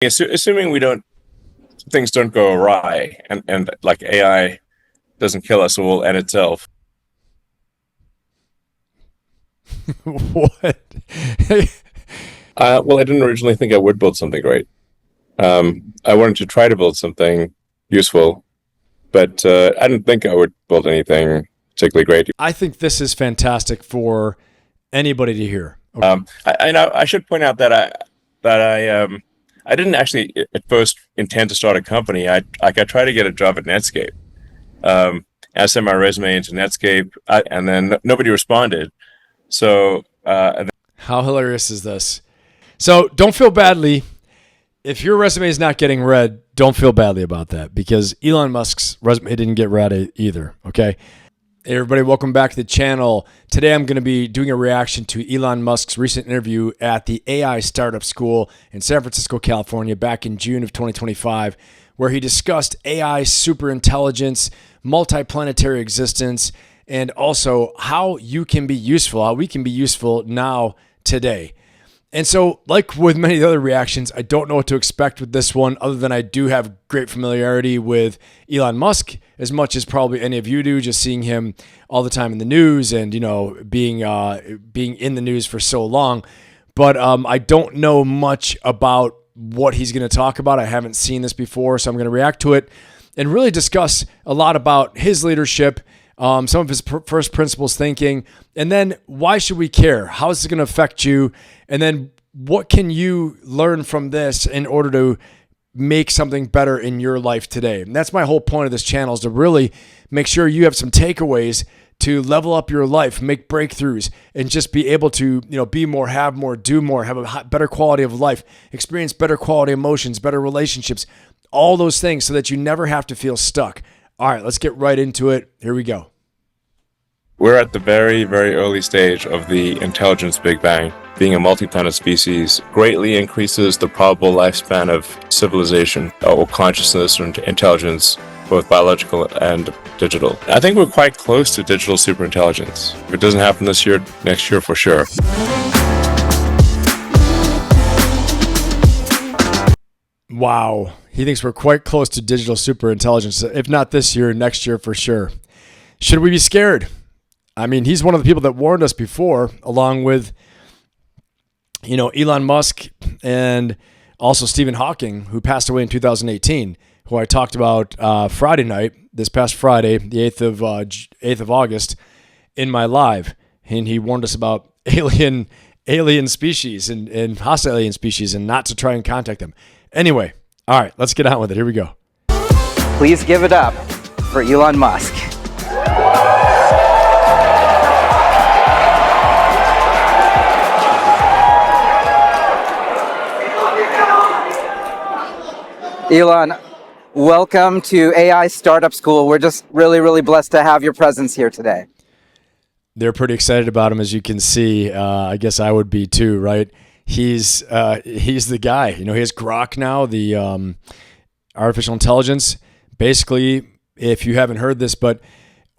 Assuming things don't go awry, and like AI doesn't kill us, it will end itself. What? Well, I didn't originally think I would build something great. I wanted to try to build something useful, but I didn't think I would build anything particularly great. I think this is fantastic for anybody to hear. Okay. I know I should point out that I didn't actually at first intend to start a company. I tried to get a job at Netscape. I sent my resume into Netscape, and then nobody responded. So How hilarious is this? So don't feel badly. If your resume is not getting read, don't feel badly about that because Elon Musk's resume didn't get read either. Okay. Hey everybody, welcome back to the channel. Today I'm going to be doing a reaction to Elon Musk's recent interview at the AI Startup School in San Francisco, California, back in June of 2025, where he discussed AI superintelligence, multiplanetary existence, and also how you can be useful, how we can be useful now, today. And so, like with many other reactions, I don't know what to expect with this one, other than I do have great familiarity with Elon Musk, as much as probably any of you do, just seeing him all the time in the news and, you know, being in the news for so long. But I don't know much about what he's going to talk about. I haven't seen this before, so I'm going to react to it and really discuss a lot about his leadership, some of his first principles thinking, and then why should we care? How is it going to affect you? And then what can you learn from this in order to make something better in your life today? And that's my whole point of this channel, is to really make sure you have some takeaways to level up your life, make breakthroughs, and just be able to, you know, be more, have more, do more, have a better quality of life, experience better quality emotions, better relationships, all those things so that you never have to feel stuck. All right, let's get right into it. Here we go. we're at the very, very early stage of the intelligence Big Bang. Being a multi-planet species greatly increases the probable lifespan of civilization or consciousness or intelligence, both biological and digital. I think we're quite close to digital superintelligence. If it doesn't happen this year, next year for sure. Wow. He thinks we're quite close to digital superintelligence. If not this year, next year for sure. Should we be scared? I mean, he's one of the people that warned us before, along with, you know, Elon Musk and also Stephen Hawking, who passed away in 2018, who I talked about Friday night, this past Friday, the 8th of August, in my live. And he warned us about alien species and hostile alien species and not to try and contact them. Anyway, all right, let's get on with it. Here we go. Please give it up for Elon Musk. Elon, welcome to AI Startup School. We're just really, really blessed to have your presence here today. They're pretty excited about him, as you can see. I guess I would be too, right? He's the guy. You know, he has Grok now, the artificial intelligence. Basically, if you haven't heard this, but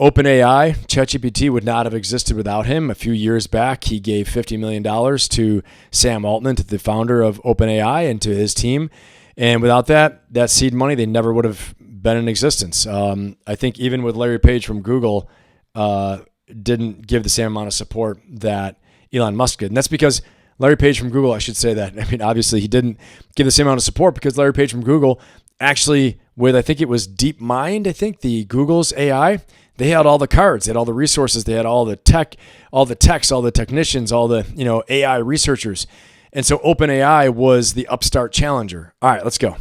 OpenAI, ChatGPT would not have existed without him. A few years back, he gave $50 million to Sam Altman, to the founder of OpenAI, and to his team. And without that seed money, they never would have been in existence. I think even with Larry Page from Google, didn't give the same amount of support that Elon Musk did. And that's because Larry Page from Google, I should say that. I mean, obviously he didn't give the same amount of support because Larry Page from Google actually, with, I think it was DeepMind, I think the Google's AI, they had all the cards, they had all the resources, they had all the tech, all the techs, all the technicians, all the, you know, AI researchers. And so OpenAI was the upstart challenger. All right, let's go.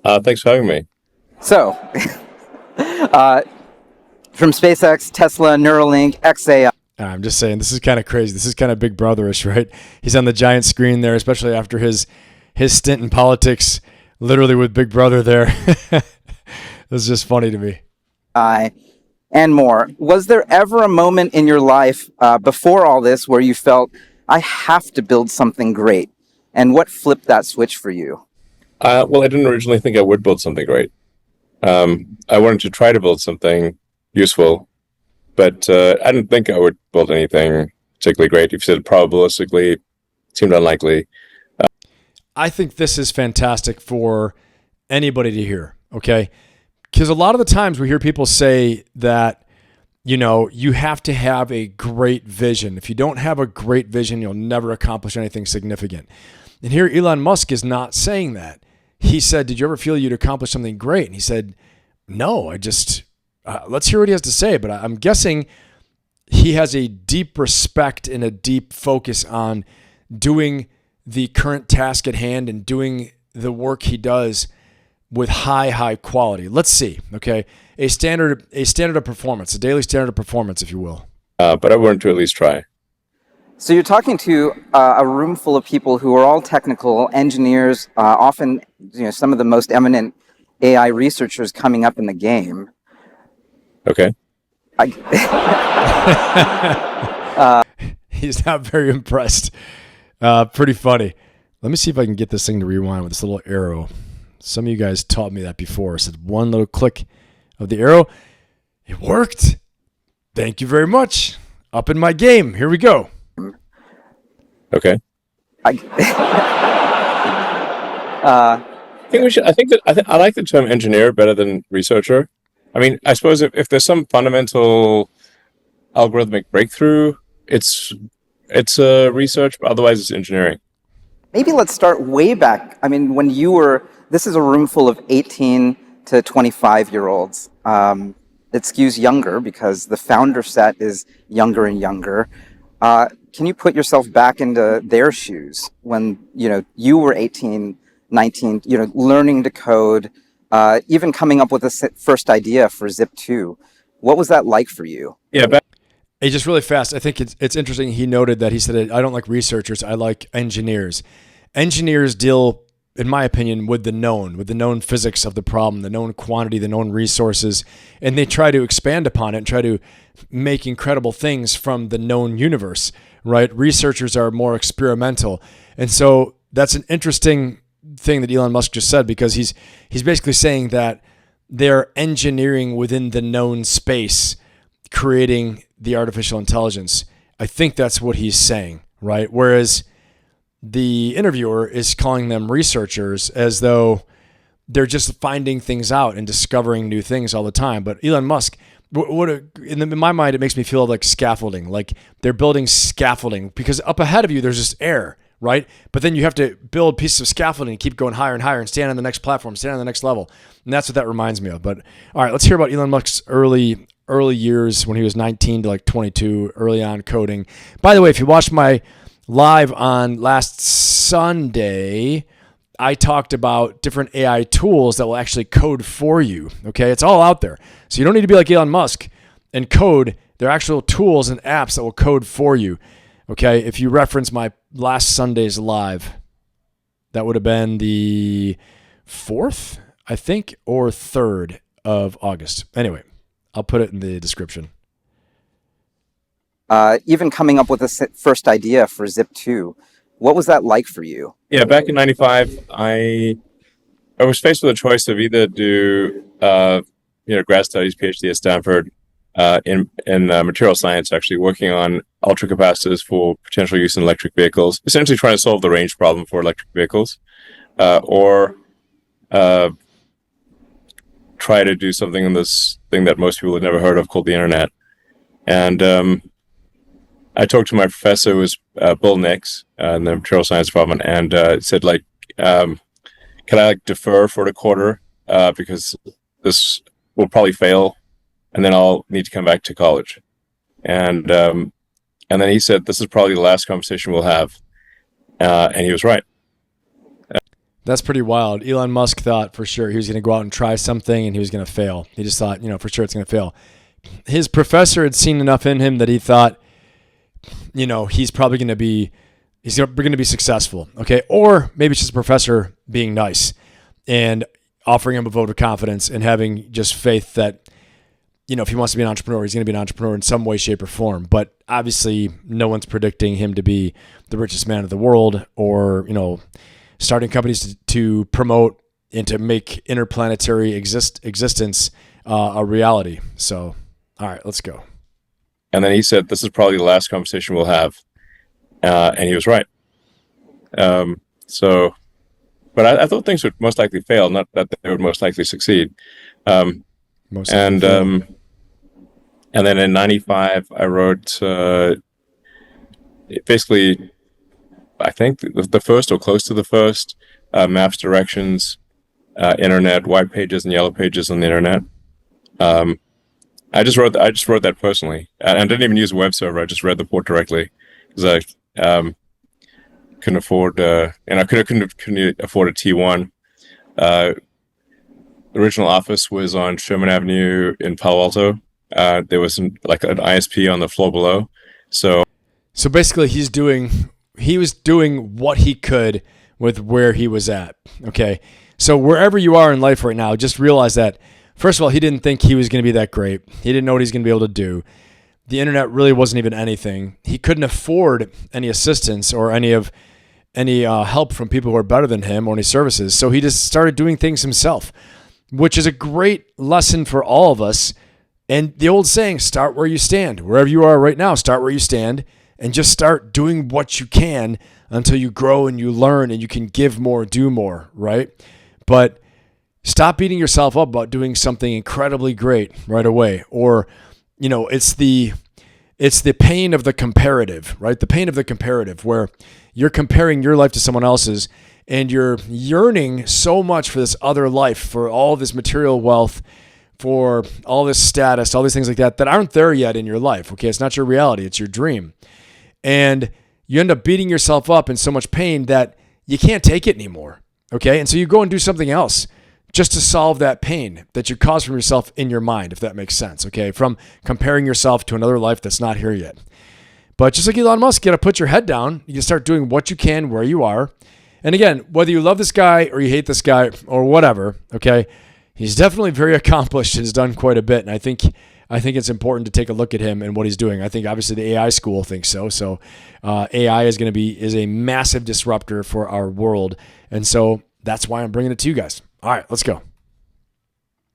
Thanks for having me. So, from SpaceX, Tesla, Neuralink, XAI. I'm just saying, this is kind of crazy. This is kind of Big Brotherish, right? He's on the giant screen there, especially after his stint in politics, literally with Big Brother there. It's just funny to me. And more. Was there ever a moment in your life before all this where you felt, I have to build something great? And what flipped that switch for you? Well, I didn't originally think I would build something great. I wanted to try to build something useful, but I didn't think I would build anything particularly great. You've said probabilistically, it seemed unlikely. I think this is fantastic for anybody to hear, okay? Because a lot of the times we hear people say that, you have to have a great vision. If you don't have a great vision, you'll never accomplish anything significant. And here Elon Musk is not saying that. He said, did you ever feel you'd accomplish something great? And he said, no, let's hear what he has to say. But I'm guessing he has a deep respect and a deep focus on doing the current task at hand and doing the work he does with high quality. Let's see, okay? A standard of performance, a daily standard of performance, if you will. But I wanted to at least try. So you're talking to a room full of people who are all technical engineers, often some of the most eminent AI researchers coming up in the game. Okay. He's not very impressed. Pretty funny. Let me see if I can get this thing to rewind with this little arrow. Some of you guys taught me that before. I said one little click of the arrow. It worked. Thank you very much. Up in my game. Here we go. Okay. I like the term engineer better than researcher. I mean, I suppose if there's some fundamental algorithmic breakthrough, it's research, but otherwise it's engineering. Maybe let's start way back. I mean, this is a room full of 18 to 25-year-olds. It skews younger because the founder set is younger and younger. Can you put yourself back into their shoes when, you were 18, 19, learning to code, even coming up with a first idea for Zip2? What was that like for you? Yeah. Hey, just really fast. I think it's interesting. He noted that he said, I don't like researchers. I like engineers. Engineers deal, in my opinion, with the known physics of the problem, the known quantity, the known resources, and they try to expand upon it and try to make incredible things from the known universe, right? Researchers are more experimental. And so that's an interesting thing that Elon Musk just said, because he's basically saying that they're engineering within the known space, creating the artificial intelligence. I think that's what he's saying, right? Whereas the interviewer is calling them researchers as though they're just finding things out and discovering new things all the time. But Elon Musk, in my mind, it makes me feel like scaffolding, like they're building scaffolding, because up ahead of you, there's just air, right? But then you have to build pieces of scaffolding and keep going higher and higher and stand on the next platform, stand on the next level. And that's what that reminds me of. But all right, let's hear about Elon Musk's early years when he was 19 to like 22, early on coding. By the way, if you watched my live on last Sunday, I talked about different AI tools that will actually code for you. Okay, it's all out there. So you don't need to be like Elon Musk and code. There are actual tools and apps that will code for you. Okay, if you reference my last Sunday's live, that would have been the 4th, I think, or 3rd of August. Anyway, I'll put it in the description. Even coming up with a first idea for Zip2, what was that like for you? Yeah, back in '95, I was faced with a choice of either do grad studies, PhD at Stanford, in material science, actually working on ultracapacitors for potential use in electric vehicles, essentially trying to solve the range problem for electric vehicles, or try to do something in this thing that most people had never heard of called the internet. And I talked to my professor, who was Bill Nix, in the material science department, and said, can I defer for a quarter because this will probably fail, and then I'll need to come back to college. And then he said, this is probably the last conversation we'll have. And he was right. That's pretty wild. Elon Musk thought for sure he was going to go out and try something and he was going to fail. He just thought, for sure it's going to fail. His professor had seen enough in him that he thought, he's probably going to be successful. Okay. Or maybe it's just a professor being nice and offering him a vote of confidence and having just faith that, if he wants to be an entrepreneur, he's going to be an entrepreneur in some way, shape, or form. But obviously no one's predicting him to be the richest man in the world or, starting companies to promote and to make interplanetary existence a reality. So, all right, let's go. And then he said, this is probably the last conversation we'll have. And he was right. So but I thought things would most likely fail, not that they would most likely succeed. Um, Most likely and fail. and then in '95, I wrote basically, I think the first or close to the first maps, directions, internet, white pages, and yellow pages on the internet. Um, I just wrote that personally, and I didn't even use a web server. I just read the port directly because I couldn't afford, and I couldn't afford a T1. Uh, the original office was on Sherman Avenue in Palo Alto. There was like an ISP on the floor below, so So basically, he was doing what he could with where he was at. Okay, so wherever you are in life right now, just realize that. First of all, he didn't think he was going to be that great. He didn't know what he's going to be able to do. The internet really wasn't even anything. He couldn't afford any assistance or any help from people who are better than him or any services. So he just started doing things himself, which is a great lesson for all of us. And the old saying, start where you stand. Wherever you are right now, start where you stand and just start doing what you can until you grow and you learn and you can give more, do more, right? But stop beating yourself up about doing something incredibly great right away. Or, it's the pain of the comparative, right? The pain of the comparative where you're comparing your life to someone else's and you're yearning so much for this other life, for all this material wealth, for all this status, all these things like that aren't there yet in your life. Okay. It's not your reality. It's your dream. And you end up beating yourself up in so much pain that you can't take it anymore. Okay. And so you go and do something else just to solve that pain that you cause from yourself in your mind, if that makes sense. Okay. From comparing yourself to another life that's not here yet. But just like Elon Musk, you got to put your head down. You start doing what you can where you are. And again, whether you love this guy or you hate this guy or whatever, okay, he's definitely very accomplished and has done quite a bit. And I think it's important to take a look at him and what he's doing. I think obviously the AI school thinks so. So AI is a massive disruptor for our world. And so that's why I'm bringing it to you guys. All right, let's go.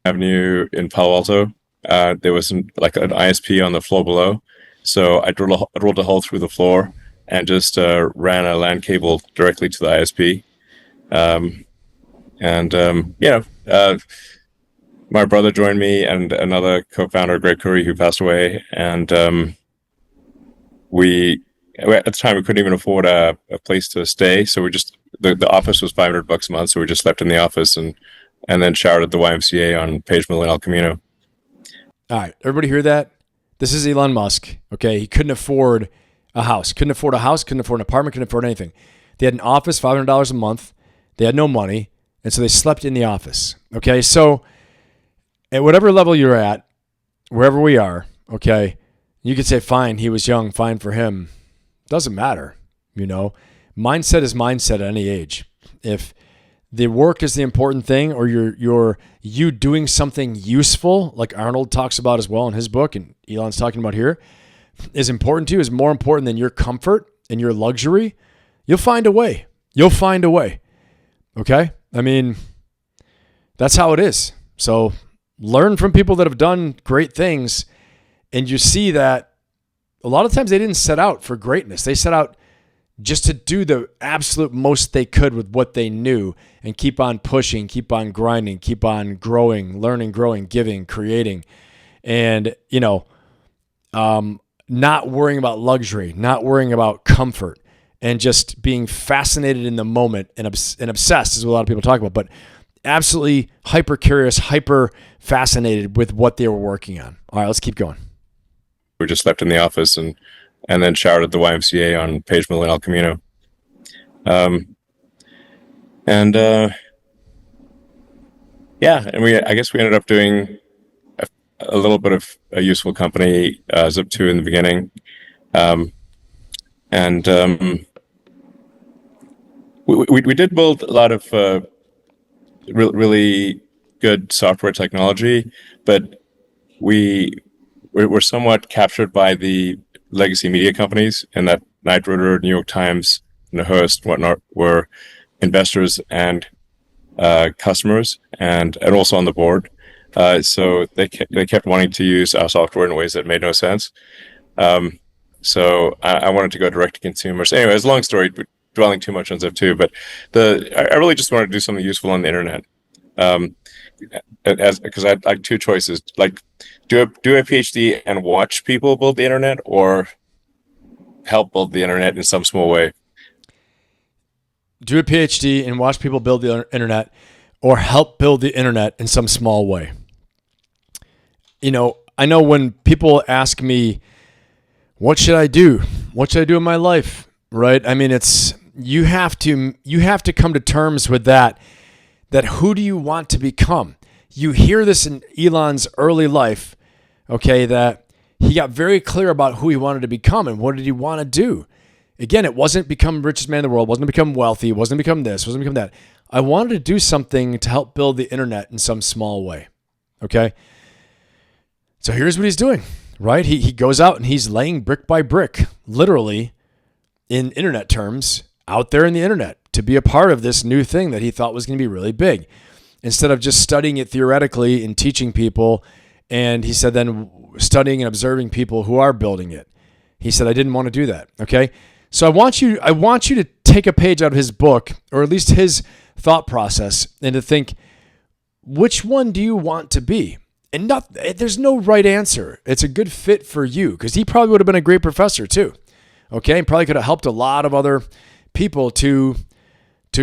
Avenue in Palo Alto. There was like an ISP on the floor below, so I drilled a hole through the floor and just ran a LAN cable directly to the ISP. My brother joined me and another co-founder, Greg Curry, who passed away, and we at the time we couldn't even afford a place to stay, so we just the office was $500 a month, so we just slept in the office and then showered at the YMCA on Page Mill and El Camino. All right, everybody hear that? This is Elon Musk. Okay, he couldn't afford a house, couldn't afford an apartment, couldn't afford anything. They had an office, $500 a month. They had no money, and so they slept in the office. Okay, so at whatever level you're at, wherever we are, okay, you could say, fine, he was young, fine for him. Doesn't matter, Mindset is mindset at any age. If the work is the important thing, or you doing something useful, like Arnold talks about as well in his book, and Elon's talking about here, is important to you, is more important than your comfort and your luxury, you'll find a way. Okay? I mean, that's how it is. So learn from people that have done great things, and you see that a lot of times they didn't set out for greatness. They set out just to do the absolute most they could with what they knew and keep on pushing, keep on grinding, keep on growing, learning, growing, giving, creating, and, not worrying about luxury, not worrying about comfort, and just being fascinated in the moment and obsessed is what a lot of people talk about, but absolutely hyper curious, hyper fascinated with what they were working on. All right, let's keep going. We just slept in the office and then showered at the YMCA on Page Mill and El Camino. I guess we ended up doing a little bit of a useful company, Zip2 in the beginning. We did build a lot of really good software technology, but we're somewhat captured by the legacy media companies, and that Knight Ridder, New York Times, and the Hearst, whatnot, were investors and customers, and also on the board. So they kept wanting to use our software in ways that made no sense. So I wanted to go direct to consumers. Anyways, long story dwelling too much on Zip 2, but I really just wanted to do something useful on the internet. Um, because I had like two choices, like do a PhD and watch people build the internet, or help build the internet in some small way. Do a PhD and watch people build the internet, or help build the internet in some small way. You know, I know when people ask me, what should I do? What should I do in my life? Right? I mean, you have to come to terms with that who do you want to become? You hear this in Elon's early life, okay, that he got very clear about who he wanted to become and what did he want to do. Again, it wasn't become richest man in the world, wasn't become wealthy, wasn't become this, wasn't become that. I wanted to do something to help build the internet in some small way, okay? So here's what he's doing, right? He goes out and he's laying brick by brick, literally, in internet terms, out there in the internet to be a part of this new thing that he thought was going to be really big. Instead of just studying it theoretically and teaching people, and he said then studying and observing people who are building it. He said, I didn't want to do that, okay? So I want you to take a page out of his book, or at least his thought process, and to think, which one do you want to be? And there's no right answer. It's a good fit for you, because he probably would have been a great professor too, okay? And probably could have helped a lot of other people to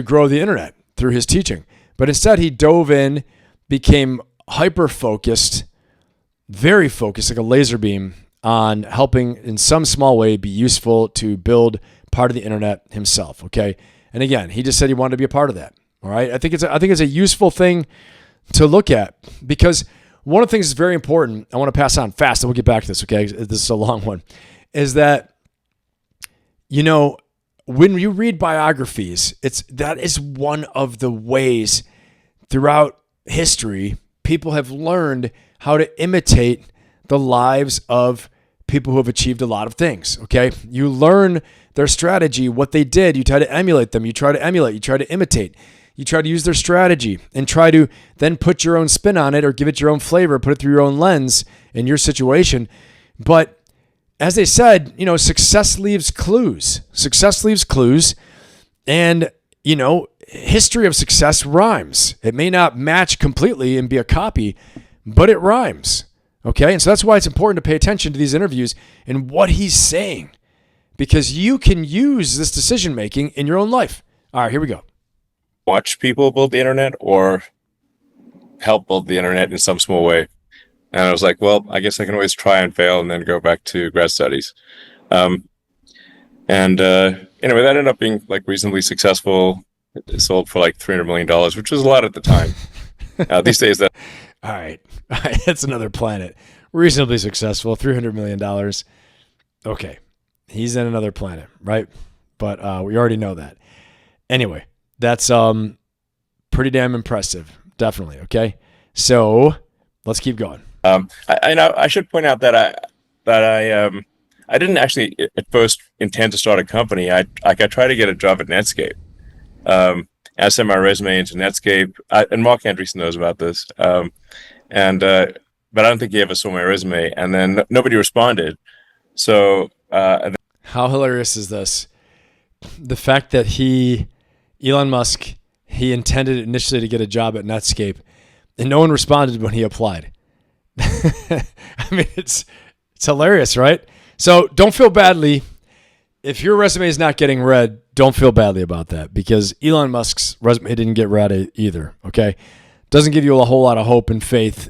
grow the internet through his teaching. But instead, he dove in, became hyper-focused, very focused, like a laser beam, on helping in some small way be useful to build part of the internet himself, okay? And again, he just said he wanted to be a part of that, all right? I think it's a useful thing to look at, because one of the things that's very important, I want to pass on fast, and we'll get back to this, okay? This is a long one, is that, you know, when you read biographies, that is one of the ways throughout history people have learned how to imitate the lives of people who have achieved a lot of things, okay? You learn their strategy, what they did. You try to emulate them. You try to imitate. You try to use their strategy and try to then put your own spin on it, or give it your own flavor, put it through your own lens in your situation. But as they said, you know, success leaves clues. Success leaves clues. And, you know, history of success rhymes. It may not match completely and be a copy, but it rhymes. Okay? And so that's why it's important to pay attention to these interviews and what he's saying, because you can use this decision making in your own life. All right, here we go. Watch people build the internet, or help build the internet in some small way. And I was like, well, I guess I can always try and fail and then go back to grad studies. Anyway, that ended up being like reasonably successful. It sold for like $300 million, which was a lot at the time. These days, that. All right. That's another planet. Reasonably successful, $300 million. Okay. He's in another planet, right? But we already know that. Anyway, that's pretty damn impressive. Definitely. Okay. So let's keep going. I should point out that I didn't actually at first intend to start a company. I tried to get a job at Netscape. I sent my resume into Netscape, and Mark Andreessen knows about this. But I don't think he ever saw my resume, and then nobody responded. So how hilarious is this? The fact that Elon Musk, he intended initially to get a job at Netscape, and no one responded when he applied. I mean, it's hilarious, right? So don't feel badly. If your resume is not getting read, don't feel badly about that, because Elon Musk's resume didn't get read either, okay? Doesn't give you a whole lot of hope and faith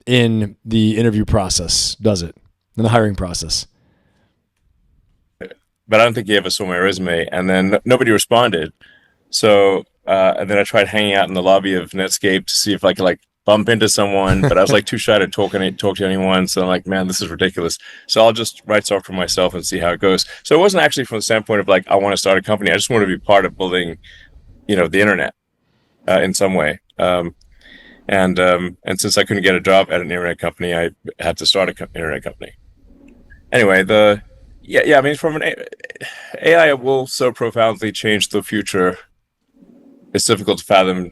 in the interview process, does it? In the hiring process. But I don't think he ever saw my resume, and then nobody responded. So and then I tried hanging out in the lobby of Netscape to see if I could like bump into someone, but I was like too shy to talk to anyone. So I'm like, man, this is ridiculous. So I'll just write stuff for myself and see how it goes. So it wasn't actually from the standpoint of like, I want to start a company. I just want to be part of building, the internet in some way. And since I couldn't get a job at an internet company, I had to start an internet company. Anyway, I mean, from an AI will so profoundly change the future. It's difficult to fathom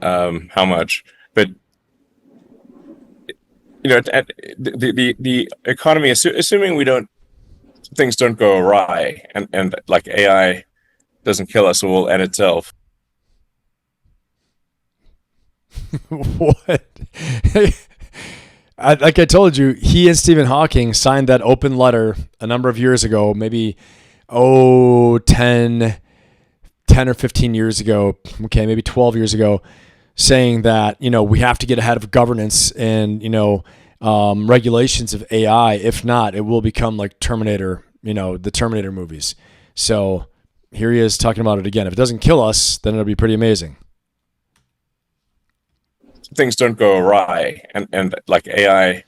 how much. But the economy, assuming things don't go awry, and like AI doesn't kill us, it will end itself. What? Like I told you, he and Stephen Hawking signed that open letter a number of years ago, maybe 10 or 15 years ago, okay, maybe 12 years ago, saying that, we have to get ahead of governance and, regulations of AI. If not, it will become like Terminator, the Terminator movies. So here he is talking about it again. If it doesn't kill us, then it'll be pretty amazing. Things don't go awry, and like AI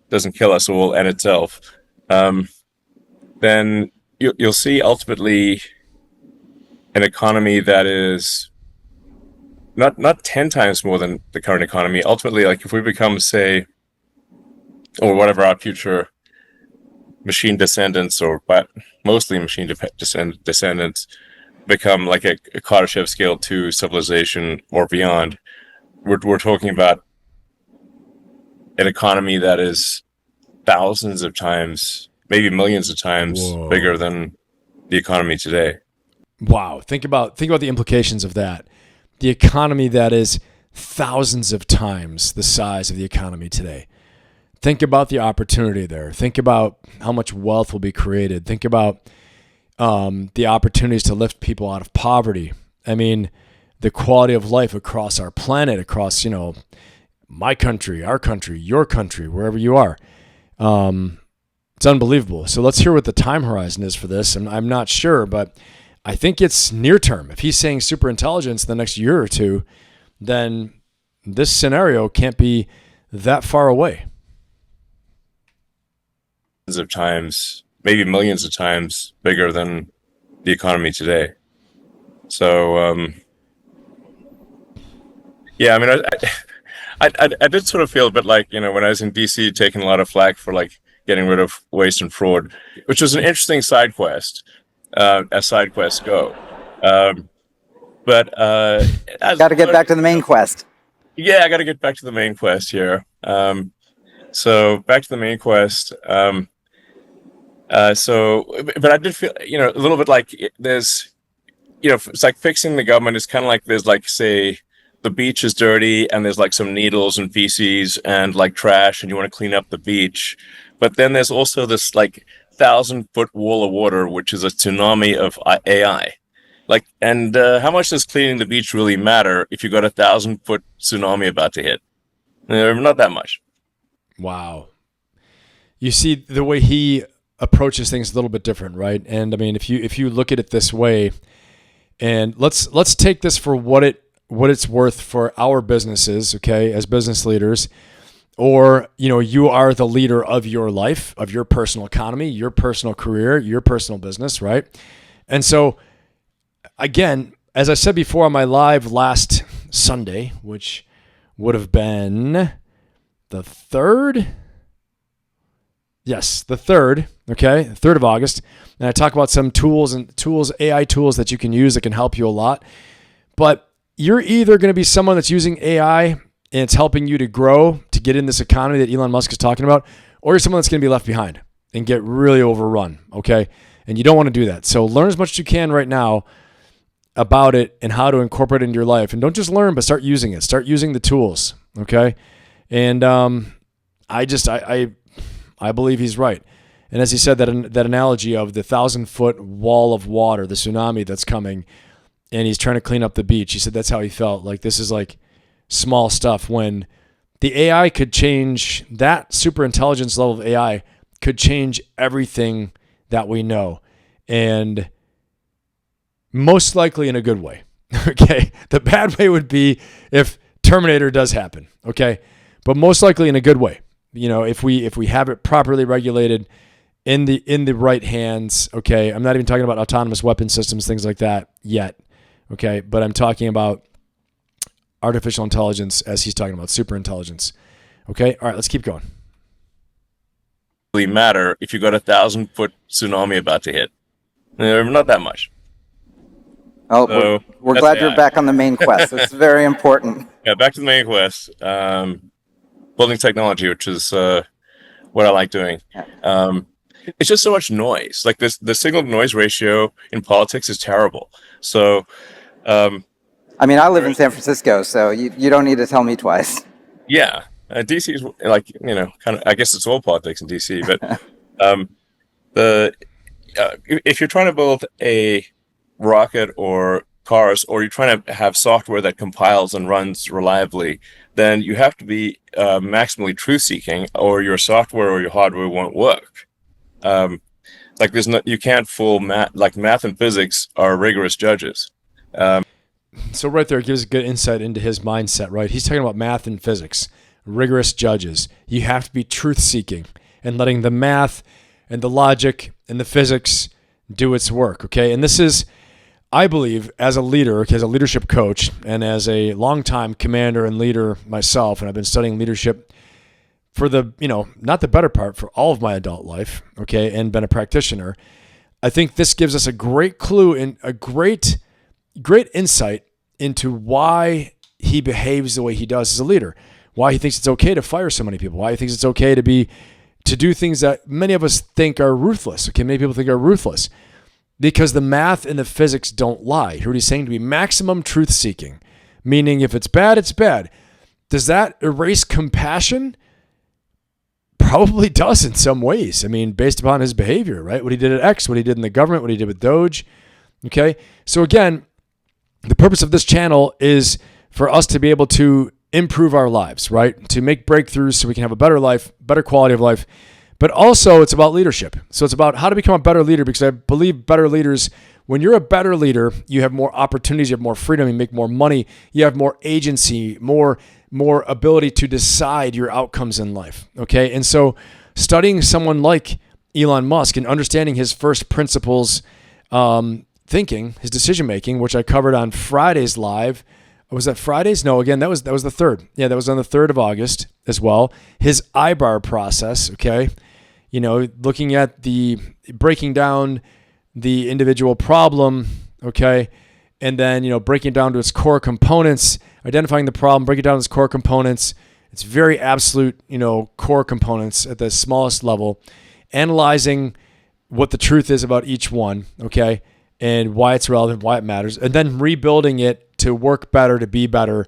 doesn't kill us, it will end itself. Then you'll see ultimately an economy that is not 10 times more than the current economy. Ultimately, like if we become, say, or whatever our future machine descendants, or but mostly machine descendants, become like a Kardashev scale 2 civilization or beyond, we're talking about an economy that is thousands of times, maybe millions of times bigger than the economy today. Wow. Think about the implications of that. The economy that is thousands of times the size of the economy today. Think about the opportunity there. Think about how much wealth will be created. Think about the opportunities to lift people out of poverty. I mean, the quality of life across our planet, across, my country, our country, your country, wherever you are. It's unbelievable. So let's hear what the time horizon is for this. And I'm not sure, but I think it's near term. If he's saying super intelligence the next year or two, then this scenario can't be that far away. Of times, maybe millions of times bigger than the economy today. So, yeah, I mean, I did sort of feel a bit like, when I was in DC, taking a lot of flack for like getting rid of waste and fraud, which was an interesting side quest, as side quests go. But got to get back to the main quest. Yeah, I got to get back to the main quest here. So back to the main quest. But I did feel, a little bit like there's, it's like fixing the government is kind of like there's like, say, the beach is dirty and there's like some needles and feces and like trash and you want to clean up the beach. But then there's also this like 1,000-foot wall of water, which is a tsunami of AI. Like, and how much does cleaning the beach really matter if you got a 1,000-foot tsunami about to hit? Not that much. Wow. You see the way he approaches things a little bit different, right? And I mean, if you look at it this way, and let's take this for what it's worth for our businesses, okay, as business leaders, or you are the leader of your life, of your personal economy, your personal career, your personal business, right? And so, again, as I said before on my live last Sunday, which would have been the 3rd. Yes, the 3rd, okay, 3rd of August. And I talk about some AI tools that you can use that can help you a lot. But you're either going to be someone that's using AI and it's helping you to grow, to get in this economy that Elon Musk is talking about, or you're someone that's going to be left behind and get really overrun, okay? And you don't want to do that. So learn as much as you can right now about it and how to incorporate it into your life. And don't just learn, but start using it. Start using the tools, okay? And I believe he's right. And as he said, that analogy of the 1,000-foot wall of water, the tsunami that's coming, and he's trying to clean up the beach. He said that's how he felt. Like, this is like small stuff when the AI could change, that super intelligence level of AI could change everything that we know. And most likely in a good way. Okay. The bad way would be if Terminator does happen. Okay. But most likely in a good way. If we have it properly regulated in the right hands, okay. I'm not even talking about autonomous weapon systems, things like that yet, okay. But I'm talking about artificial intelligence, as he's talking about super intelligence, okay. All right, let's keep going. Really matter if you got a 1,000-foot tsunami about to hit? Not that much. Oh, so we're glad AI. You're back on the main quest. It's very important. Yeah, back to the main quest. Building technology, which is what I like doing. it's just so much noise. Like this, the signal to noise ratio in politics is terrible. So, um, I mean, I live in San Francisco, so you don't need to tell me twice. yeah, DC is like, kind of. I guess it's all politics in DC, but um, the if you're trying to build a rocket or cars, or you're trying to have software that compiles and runs reliably, then you have to be maximally truth-seeking, or your software or your hardware won't work. Um, like there's no, you can't fool math. Like math and physics are rigorous judges. Um, So right there gives a good insight into his mindset, right? He's talking about math and physics, rigorous judges. You have to be truth-seeking and letting the math and the logic and the physics do its work, okay? And this is, I believe, as a leader, as a leadership coach, and as a longtime commander and leader myself, and I've been studying leadership for the, not the better part, for all of my adult life, okay, and been a practitioner. I think this gives us a great clue and a great insight into why he behaves the way he does as a leader, why he thinks it's okay to fire so many people, why he thinks it's okay to do things that many of us think are ruthless. Okay, many people think are ruthless because the math and the physics don't lie. Hear what he's saying, to be maximum truth seeking, meaning if it's bad, it's bad. Does that erase compassion? Probably does in some ways. I mean, based upon his behavior, right? What he did at X, what he did in the government, what he did with Doge. Okay, so again, the purpose of this channel is for us to be able to improve our lives, right? To make breakthroughs so we can have a better life, better quality of life. But also it's about leadership. So it's about how to become a better leader, because I believe better leaders, when you're a better leader, you have more opportunities, you have more freedom, you make more money, you have more agency, more ability to decide your outcomes in life, okay? And so studying someone like Elon Musk and understanding his first principles thinking, his decision making, which I covered on Friday's live. Was that Friday's? No, again, that was the 3rd. Yeah, that was on the 3rd of August as well. His IBAR process, okay? Looking at breaking down the individual problem, okay? And then, breaking it down to its core components, identifying the problem, breaking it down to its core components. It's very absolute, core components at the smallest level, analyzing what the truth is about each one, okay? And why it's relevant, why it matters, and then rebuilding it to work better, to be better,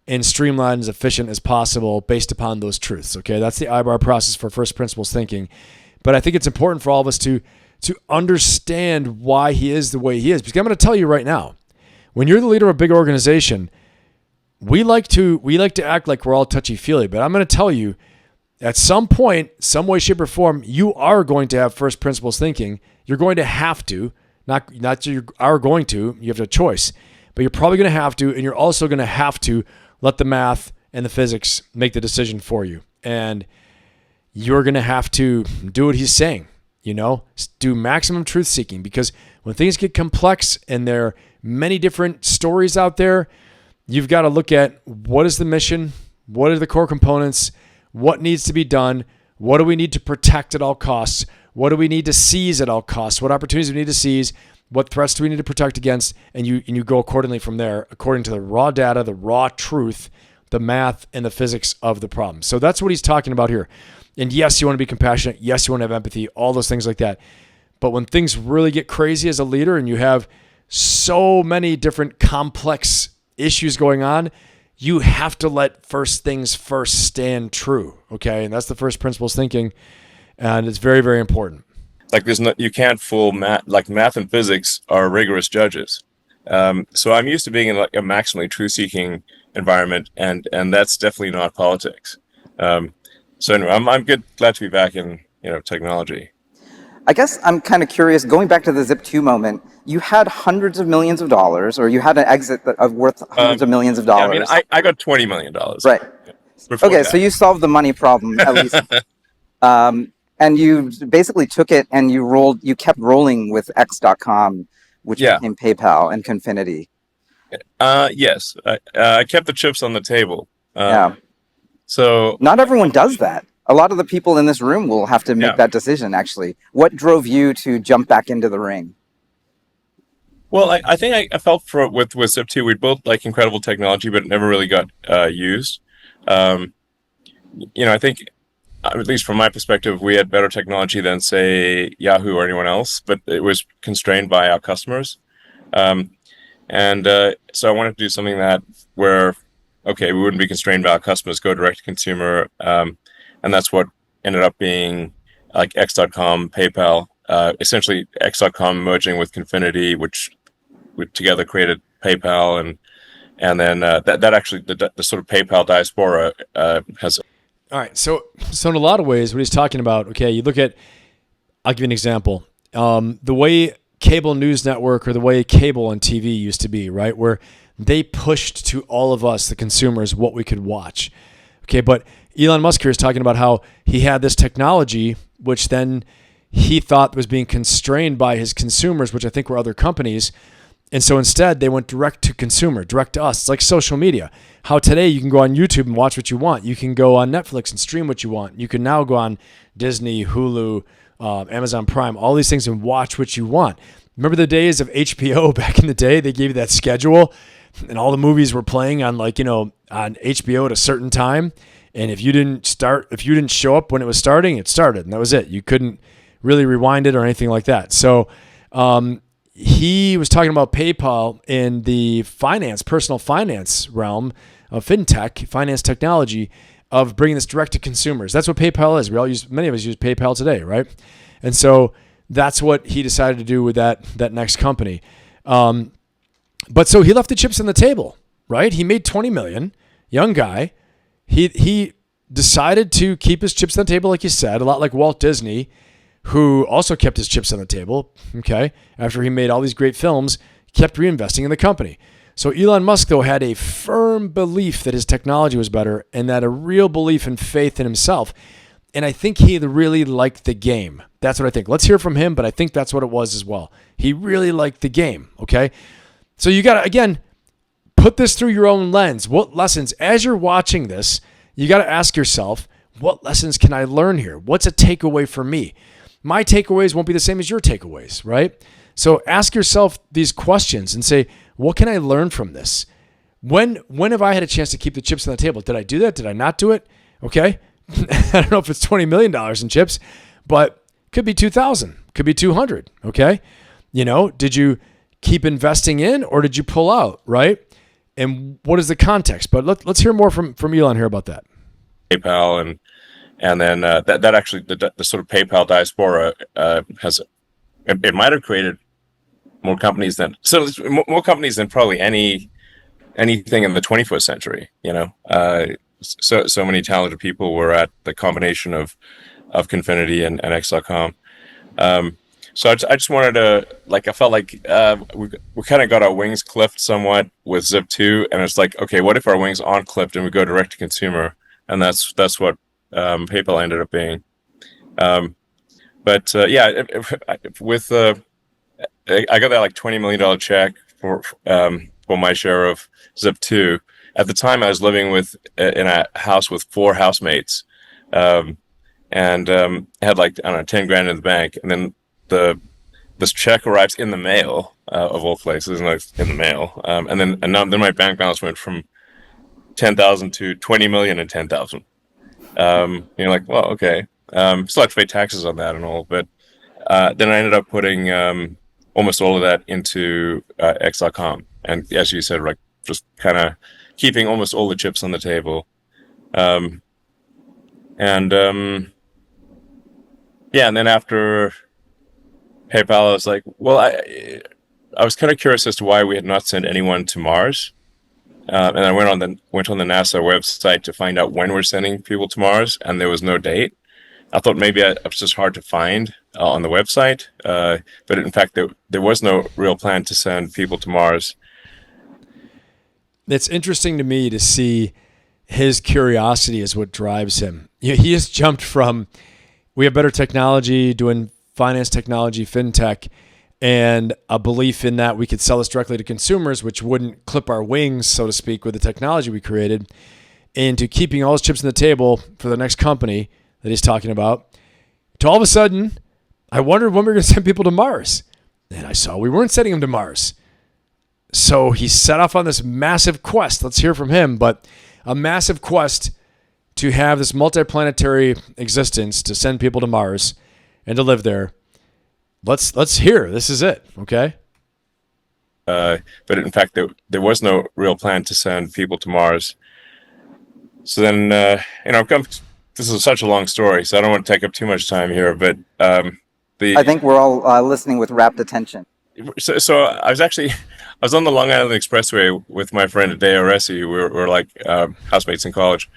and streamlined, as efficient as possible based upon those truths. Okay, that's the IBAR process for first principles thinking. But I think it's important for all of us to understand why he is the way he is. Because I'm going to tell you right now, when you're the leader of a big organization, we like to act like we're all touchy-feely. But I'm going to tell you, at some point, some way, shape, or form, you are going to have first principles thinking. You're going to have to. Not you are going to, you have a choice, but you're probably going to have to, and you're also going to have to let the math and the physics make the decision for you. And you're going to have to do what he's saying, do maximum truth seeking, because when things get complex and there are many different stories out there, you've got to look at what is the mission, what are the core components, what needs to be done, what do we need to protect at all costs, what do we need to seize at all costs? What opportunities do we need to seize? What threats do we need to protect against? And you go accordingly from there, according to the raw data, the raw truth, the math, and the physics of the problem. So that's what he's talking about here. And yes, you want to be compassionate. Yes, you want to have empathy, all those things like that. But when things really get crazy as a leader and you have so many different complex issues going on, you have to let first things first stand true, okay? And that's the first principles thinking. And it's very, very important. like you can't fool math. Like math and physics are rigorous judges. So I'm used to being in like a maximally truth-seeking environment, and that's definitely not politics. So anyway, I'm glad to be back in technology. I guess I'm kind of curious, going back to the Zip2 moment, you had hundreds of millions of dollars, or you had an exit of worth hundreds of millions of dollars. Yeah, I mean, I got $20 million. Right. Okay, That. so you solved the money problem, at least. And you basically took it and you kept rolling with X.com, which became PayPal and Confinity. Yes, I kept the chips on the table. Yeah. So not everyone does that. A lot of the people in this room will have to make that decision, actually. What drove you to jump back into the ring? Well, I think I felt with Zip2, we built like incredible technology, but it never really got used. I think at least from my perspective, we had better technology than, say, Yahoo or anyone else, but it was constrained by our customers. Um, and so I wanted to do something that where, okay, we wouldn't be constrained by our customers, go direct to consumer. And that's what ended up being like X.com, PayPal, essentially X.com merging with Confinity, which we together created PayPal. And then that actually, the sort of PayPal diaspora has. All right. So in a lot of ways, what he's talking about, okay, you look at, I'll give you an example. The way cable news network or the way cable and TV used to be, right? Where they pushed to all of us, the consumers, what we could watch. Okay. But Elon Musk here is talking about how he had this technology, which then he thought was being constrained by his consumers, which I think were other companies. And so instead, they went direct to consumer, direct to us. It's like social media. How today you can go on YouTube and watch what you want. You can go on Netflix and stream what you want. You can now go on Disney, Hulu, Amazon Prime, all these things and watch what you want. Remember the days of HBO back in the day? They gave you that schedule and all the movies were playing on on HBO at a certain time. And if you didn't show up when it was starting, it started and that was it. You couldn't really rewind it or anything like that. So, he was talking about PayPal in the personal finance realm of fintech, finance technology, of bringing this direct to consumers. That's what PayPal is. Many of us use PayPal today, right? And so that's what he decided to do with that next company. But so he left the chips on the table, right? He made $20 million, young guy. He decided to keep his chips on the table, like you said, a lot like Walt Disney, who also kept his chips on the table, okay? After he made all these great films, kept reinvesting in the company. So Elon Musk, though, had a firm belief that his technology was better and that a real belief and faith in himself. And I think he really liked the game. That's what I think. Let's hear from him, but I think that's what it was as well. He really liked the game, okay? So you got to, again, put this through your own lens. What lessons, as you're watching this, you got to ask yourself, what lessons can I learn here? What's a takeaway for me? My takeaways won't be the same as your takeaways, right? So ask yourself these questions and say, what can I learn from this? When have I had a chance to keep the chips on the table? Did I do that? Did I not do it? Okay. I don't know if it's $20 million in chips, but could be 2,000, could be 200. Okay. Did you keep investing in or did you pull out? Right. And what is the context? But let's hear more from Elon here about that. PayPal and then that actually the sort of PayPal diaspora has it might have created more companies than probably anything in the 21st century. So many talented people were at the combination of Confinity and X.com. So I just wanted to, I felt like we kind of got our wings clipped somewhat with Zip2, and it's like, okay, what if our wings aren't clipped and we go direct to consumer? And that's what PayPal ended up being. With I got that $20 million check for my share of Zip2. At the time, I was living in a house with 4 housemates, and had I don't know, 10 grand in the bank, and then this check arrives in the mail, of all places, in the mail, and then my bank balance went from 10,000 to 20 million and 10,000. You're like, well, okay. Still have to pay taxes on that and all, but then I ended up putting almost all of that into X.com, and as you said, just kind of keeping almost all the chips on the table. And then after PayPal, I was like, well, I was kind of curious as to why we had not sent anyone to Mars. And I went on the NASA website to find out when we're sending people to Mars, and there was no date. I thought maybe it was just hard to find on the website, but in fact, there was no real plan to send people to Mars. It's interesting to me to see his curiosity is what drives him. He has jumped from, we have better technology, doing finance technology, fintech, and a belief in that we could sell this directly to consumers, which wouldn't clip our wings, so to speak, with the technology we created, into keeping all his chips on the table for the next company that he's talking about, to all of a sudden, I wondered when we were going to send people to Mars. And I saw we weren't sending them to Mars. So he set off on this massive quest. Let's hear from him, but a massive quest to have this multiplanetary existence to send people to Mars and to live there. Let's hear. This is it, okay? But in fact, there was no real plan to send people to Mars. So then, this is such a long story, so I don't want to take up too much time here. But I think we're all listening with rapt attention. So I was on the Long Island Expressway with my friend Deo Resi. We were like housemates in college,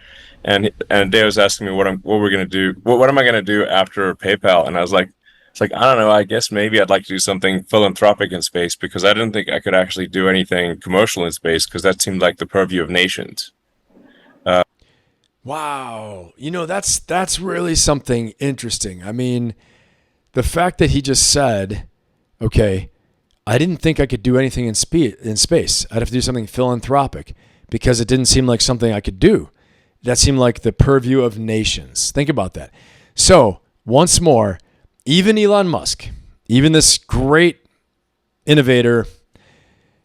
and Deo was asking me what we're gonna do. What am I gonna do after PayPal? And I was like, it's like, I don't know. I guess maybe I'd like to do something philanthropic in space, because I didn't think I could actually do anything commercial in space, because that seemed like the purview of nations. Wow. That's really something interesting. I mean, the fact that he just said, okay, I didn't think I could do anything in space. I'd have to do something philanthropic because it didn't seem like something I could do. That seemed like the purview of nations. Think about that. So, once more, even Elon Musk, even this great innovator,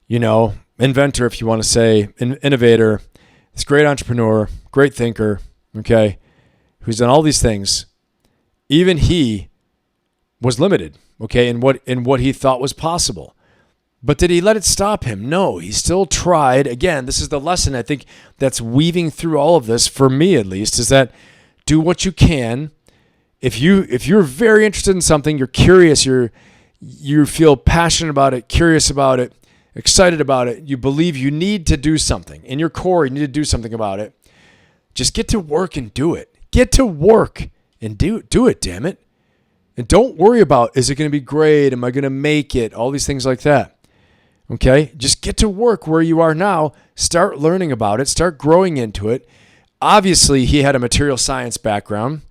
inventor, if you want to say, innovator, this great entrepreneur, great thinker, okay, who's done all these things, even he was limited, okay, in what he thought was possible. But did he let it stop him? No, he still tried. Again, this is the lesson I think that's weaving through all of this, for me at least, is that do what you can. If you're very interested in something, you're curious, you feel passionate about it, curious about it, excited about it, you believe you need to do something. In your core, you need to do something about it. Just get to work and do it. Get to work and do it, damn it. And don't worry about, is it going to be great? Am I going to make it? All these things like that. Okay? Just get to work where you are now. Start learning about it. Start growing into it. Obviously, he had a material science background.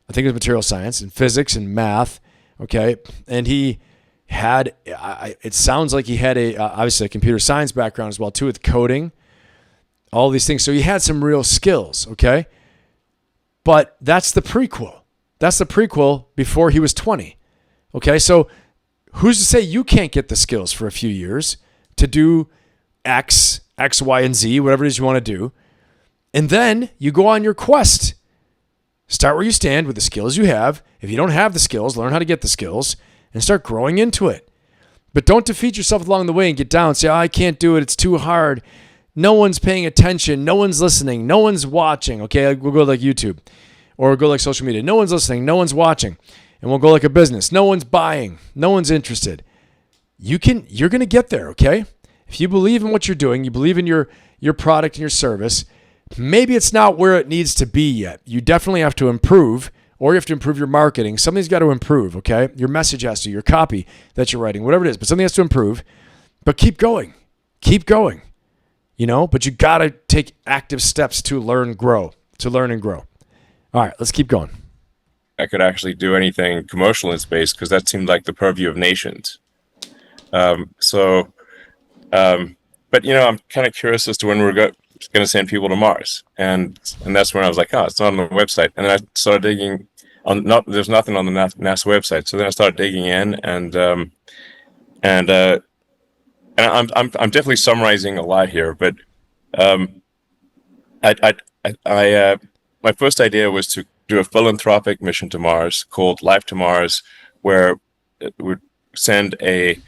I think it was material science and physics and math. Okay? And he had, it sounds like he had obviously a computer science background as well too, with coding, all these things. So he had some real skills, okay? But that's the prequel. That's the prequel before he was 20, okay? So who's to say you can't get the skills for a few years to do X, Y, and Z, whatever it is you want to do, and then you go on your quest. Start where you stand with the skills you have. If you don't have the skills, learn how to get the skills and start growing into it. But don't defeat yourself along the way and get down and say, I can't do it. It's too hard. No one's paying attention. No one's listening. No one's watching. Okay, we'll go like YouTube or go like social media. No one's listening. No one's watching. And we'll go like a business. No one's buying. No one's interested. You're going to get there, okay? If you believe in what you're doing, you believe in your product and your service, maybe it's not where it needs to be yet. You definitely have to improve, or you have to improve your marketing. Something's got to improve, okay? Your message has to, your copy that you're writing, whatever it is, but something has to improve. But keep going. Keep going. But you got to take active steps to learn and grow. All right, let's keep going. I could actually do anything commercial in space, because that seemed like the purview of nations. But I'm kind of curious as to when we're going to send people to Mars, and that's when I was like, oh, it's not on the website. And then I started digging there's nothing on the NASA website. So then I started digging in, and I'm definitely summarizing a lot here, but my first idea was to do a philanthropic mission to Mars called Life to Mars, where it would send a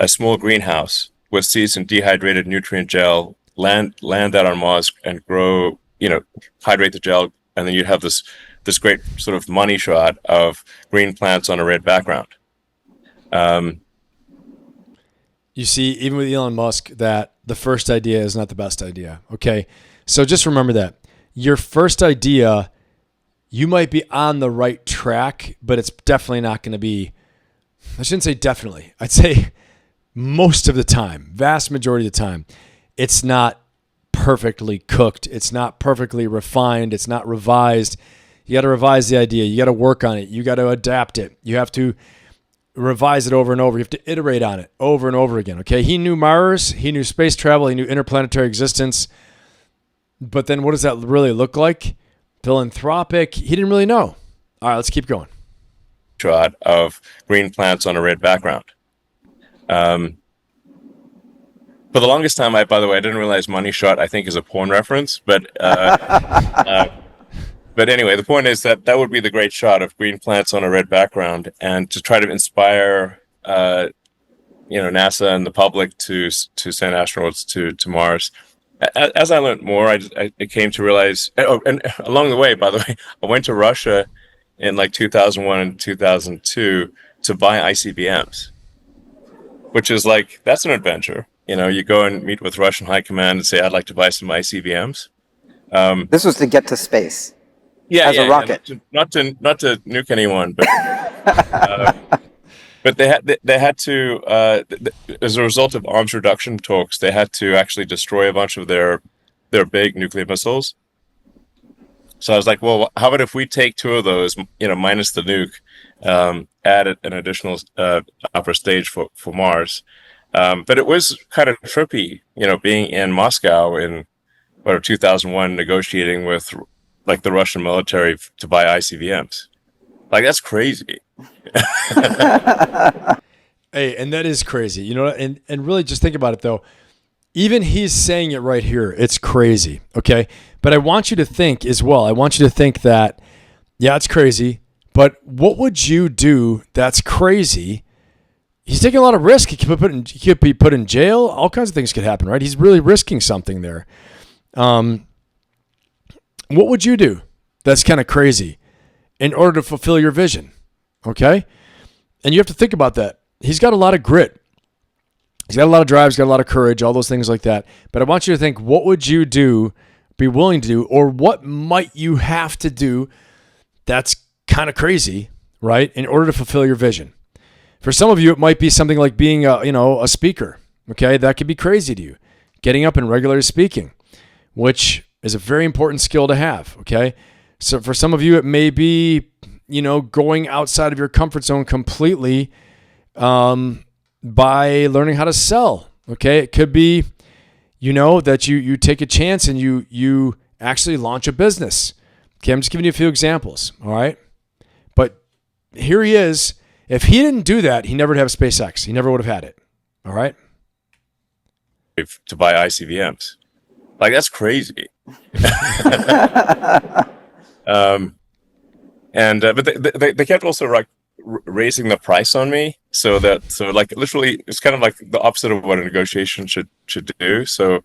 small greenhouse with seeds and dehydrated nutrient gel, land that on Mars and grow, hydrate the gel, and then you'd have this great sort of money shot of green plants on a red background. You see, even with Elon Musk, that the first idea is not the best idea. Okay, so just remember that your first idea, you might be on the right track, but it's definitely not going to be. I shouldn't say definitely. I'd say most of the time, vast majority of the time, it's not perfectly cooked. It's not perfectly refined. It's not revised. You got to revise the idea. You got to work on it. You got to adapt it. You have to revise it over and over. You have to iterate on it over and over again. Okay. He knew Mars. He knew space travel. He knew interplanetary existence. But then what does that really look like? Philanthropic. He didn't really know. All right, let's keep going. Shot of green plants on a red background. For the longest time, by the way, I didn't realize Money Shot, I think, is a porn reference, but But anyway, the point is that that would be the great shot of green plants on a red background, and to try to inspire, NASA and the public to send astronauts to Mars. As I learned more, I came to realize. Oh, and along the way, by the way, I went to Russia in like 2001 and 2002 to buy ICBMs, which is like, that's an adventure. You go and meet with Russian high command and say, I'd like to buy some ICBMs. This was to get to space. Yeah, as a rocket. Not to nuke anyone, but but they had to as a result of arms reduction talks, they had to actually destroy a bunch of their big nuclear missiles. So I was like, well, how about if we take two of those, minus the nuke, add an additional upper stage for Mars. But it was kind of trippy, being in Moscow in 2001, negotiating with like the Russian military to buy ICBMs. Like, that's crazy. Hey, and that is crazy, and really just think about it though. Even he's saying it right here. It's crazy. Okay. But I want you to think as well. I want you to think that, yeah, it's crazy, but what would you do that's crazy? He's taking a lot of risk. He could be put in jail. All kinds of things could happen, right? He's really risking something there. What would you do that's kind of crazy in order to fulfill your vision? Okay? And you have to think about that. He's got a lot of grit. He's got a lot of drive. He's got a lot of courage, all those things like that. But I want you to think, what would you do, be willing to do, or what might you have to do that's kind of crazy, right, in order to fulfill your vision? For some of you, it might be something like being a speaker. Okay? That could be crazy to you. Getting up and regularly speaking, which is a very important skill to have, okay? So for some of you, it may be, going outside of your comfort zone completely by learning how to sell, okay? It could be, that you take a chance and you actually launch a business. Okay, I'm just giving you a few examples, all right? But here he is. If he didn't do that, he never would have SpaceX. He never would have had it, all right? To buy ICBMs. Like, that's crazy. But they kept also like raising the price on me, so like literally it's kind of like the opposite of what a negotiation should do. So I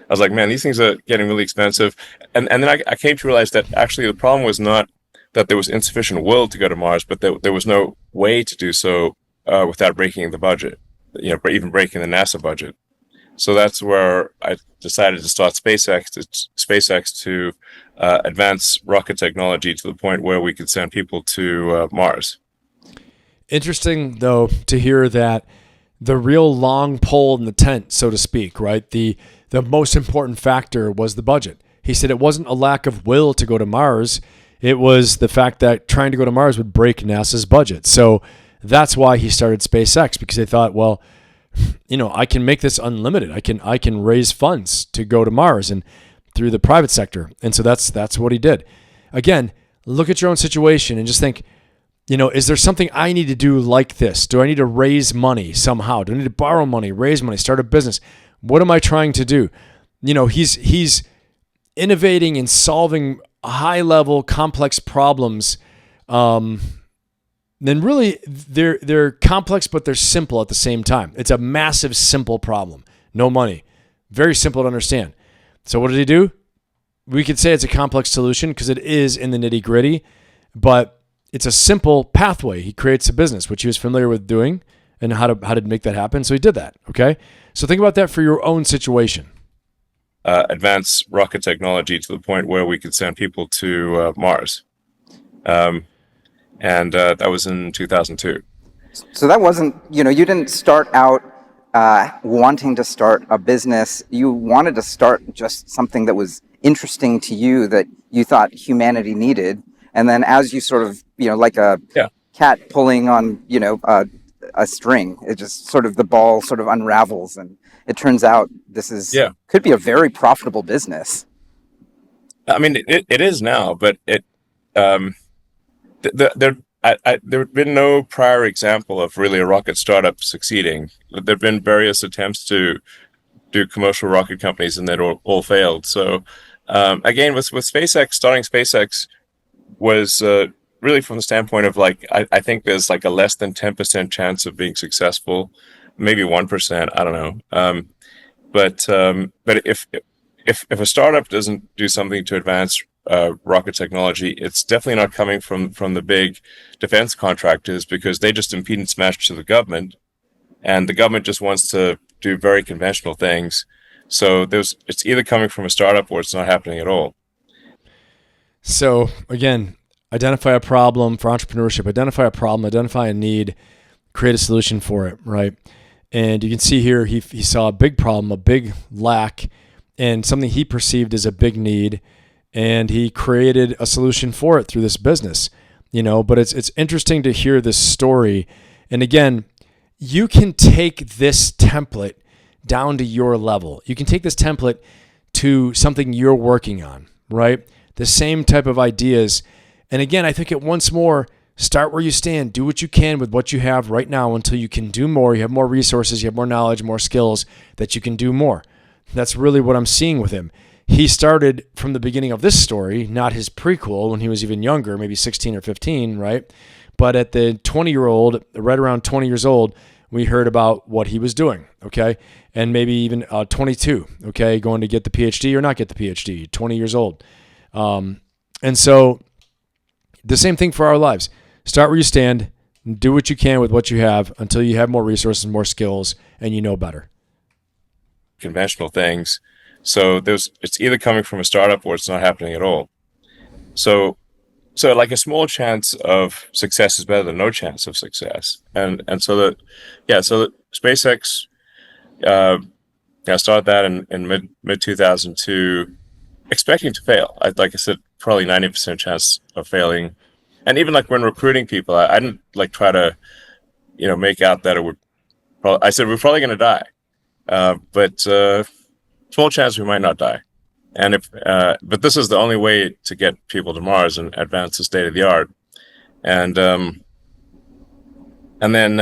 was like, man, these things are getting really expensive. And then I came to realize that actually the problem was not that there was insufficient will to go to Mars, but there was no way to do so without breaking the budget, even breaking the NASA budget. So that's where I decided to start SpaceX to advance rocket technology to the point where we could send people to Mars. Interesting, though, to hear that the real long pole in the tent, so to speak, right? The most important factor was the budget. He said it wasn't a lack of will to go to Mars. It was the fact that trying to go to Mars would break NASA's budget. So that's why he started SpaceX, because they thought, well, I can make this unlimited. I can raise funds to go to Mars and through the private sector. And so that's what he did. Again, look at your own situation and just think, is there something I need to do like this? Do I need to raise money somehow? Do I need to borrow money, raise money, start a business? What am I trying to do? He's innovating and solving high level complex problems. Then really they're complex, but they're simple at the same time. It's a massive, simple problem. No money. Very simple to understand. So what did he do? We could say it's a complex solution because it is in the nitty gritty, but it's a simple pathway. He creates a business, which he was familiar with doing and how to make that happen. So he did that. Okay. So think about that for your own situation. Advance rocket technology to the point where we could send people to Mars. And that was in 2002. So that wasn't, you didn't start out wanting to start a business. You wanted to start just something that was interesting to you that you thought humanity needed. And then as you sort of, like a cat pulling on, a string, it just sort of, the ball sort of unravels. And it turns out this could be a very profitable business. I mean, it is now, but there have been no prior example of really a rocket startup succeeding. There have been various attempts to do commercial rocket companies, and they'd all failed. So again, with SpaceX, starting SpaceX, was really from the standpoint of like I think there's like a less than 10% chance of being successful, maybe 1%. I don't know. But if a startup doesn't do something to advance rocket technology, it's definitely not coming from the big defense contractors, because they just impedance match to the government, and the government just wants to do very conventional things. So it's either coming from a startup or it's not happening at all. So again, identify a problem for entrepreneurship, identify a problem, identify a need, create a solution for it, right? And you can see here, he saw a big problem, a big lack, and something he perceived as a big need, and he created a solution for it through this business, but it's interesting to hear this story. And again, you can take this template down to your level. You can take this template to something you're working on, right? The same type of ideas. And again, I think it once more, start where you stand. Do what you can with what you have right now until you can do more. You have more resources, you have more knowledge, more skills that you can do more. That's really what I'm seeing with him. He started from the beginning of this story, not his prequel when he was even younger, maybe 16 or 15, right? But at the 20-year-old, right around 20 years old, we heard about what he was doing, okay? And maybe even 22, okay, going to get the PhD or not get the PhD, 20 years old. And so the same thing for our lives. Start where you stand, do what you can with what you have until you have more resources, more skills, and you know better. Conventional things. So it's either coming from a startup or it's not happening at all. So like a small chance of success is better than no chance of success. And so SpaceX, I started that in mid 2002, expecting to fail. Like I said, probably 90% chance of failing. And even like when recruiting people, I didn't like try to, make out that it would. I said we're probably going to die, but small chance we might not die. And but this is the only way to get people to Mars and advance the state of the art. And then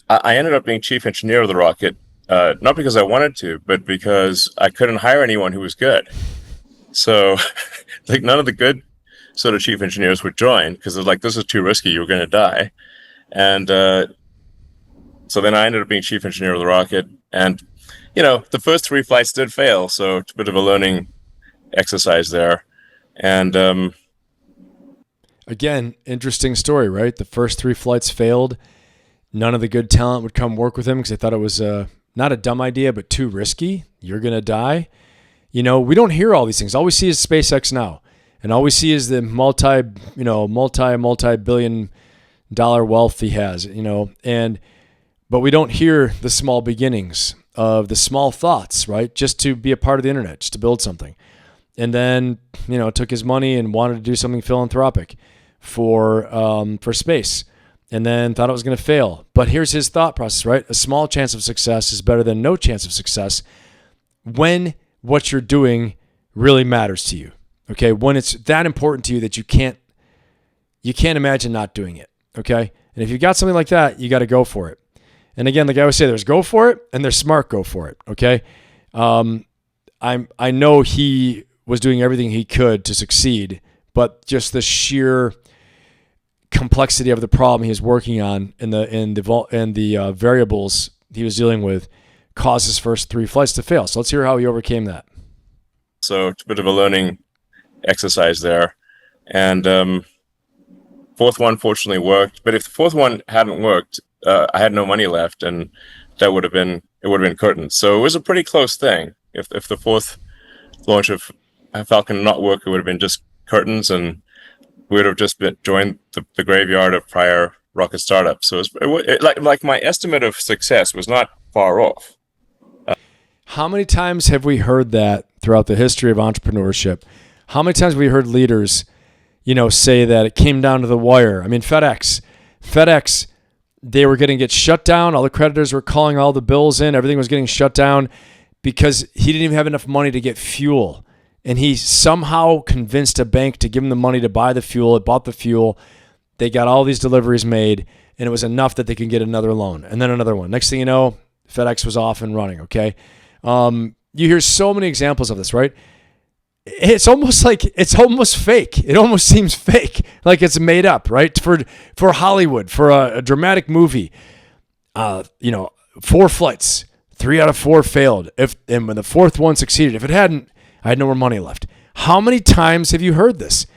I ended up being chief engineer of the rocket, not because I wanted to, but because I couldn't hire anyone who was good. So, like, none of the good sort of chief engineers would join because they're like, this is too risky, you're going to die. And so then I ended up being chief engineer of the rocket. And, the first 3 flights did fail. So it's a bit of a learning exercise there. And again, interesting story, right? The first 3 flights failed. None of the good talent would come work with him because they thought it was not a dumb idea, but too risky. You're going to die. We don't hear all these things. All we see is SpaceX now. And all we see is the multi-billion dollar wealth he has, but we don't hear the small beginnings of the small thoughts, right? Just to be a part of the internet, just to build something. And then, took his money and wanted to do something philanthropic for space, and then thought it was going to fail. But here's his thought process, right? A small chance of success is better than no chance of success when what you're doing really matters to you. Okay, when it's that important to you that you can't imagine not doing it. Okay, and if you got something like that, you got to go for it. And again, like I always say, there's go for it and there's smart go for it. Okay, I know he was doing everything he could to succeed, but just the sheer complexity of the problem he was working on and the variables he was dealing with caused his first 3 flights to fail. So let's hear how he overcame that. So it's a bit of a learning exercise there. And fourth one fortunately worked. But if the fourth one hadn't worked, I had no money left, and it would have been curtains. So it was a pretty close thing. If the fourth launch of Falcon not work, it would have been just curtains, and we would have just joined the graveyard of prior rocket startups. So like my estimate of success was not far off. How many times have we heard that throughout the history of entrepreneurship? How many times have we heard leaders, say that it came down to the wire? I mean, FedEx, they were going to get shut down. All the creditors were calling all the bills in. Everything was getting shut down because he didn't even have enough money to get fuel. And he somehow convinced a bank to give him the money to buy the fuel. It bought the fuel. They got all these deliveries made, and it was enough that they could get another loan and then another one. Next thing you know, FedEx was off and running, okay? You hear so many examples of this, right? it's almost fake. It almost seems fake, like it's made up, right? For Hollywood, for a dramatic movie, 4 flights, 3 out of 4 failed. And when the 4th one succeeded, if it hadn't, I had no more money left. How many times have you heard this?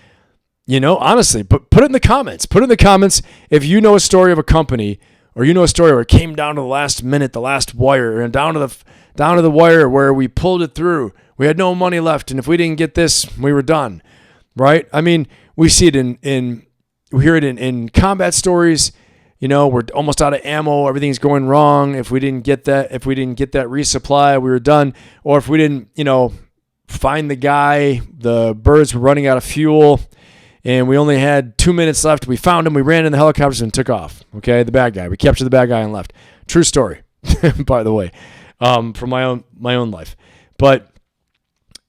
Honestly, put it in the comments. Put it in the comments if you know a story of a company, or you know a story where it came down to the last minute, the last wire, and down to the wire where we pulled it through. We had no money left, and if we didn't get this, we were done, right? I mean, we see it we hear it in combat stories. We're almost out of ammo. Everything's going wrong. If we didn't get that resupply, we were done. Or if we didn't, find the guy, the birds were running out of fuel, and we only had 2 minutes left. We found him. We ran in the helicopters and took off. Okay, the bad guy. We captured the bad guy and left. True story, by the way, from my own life. But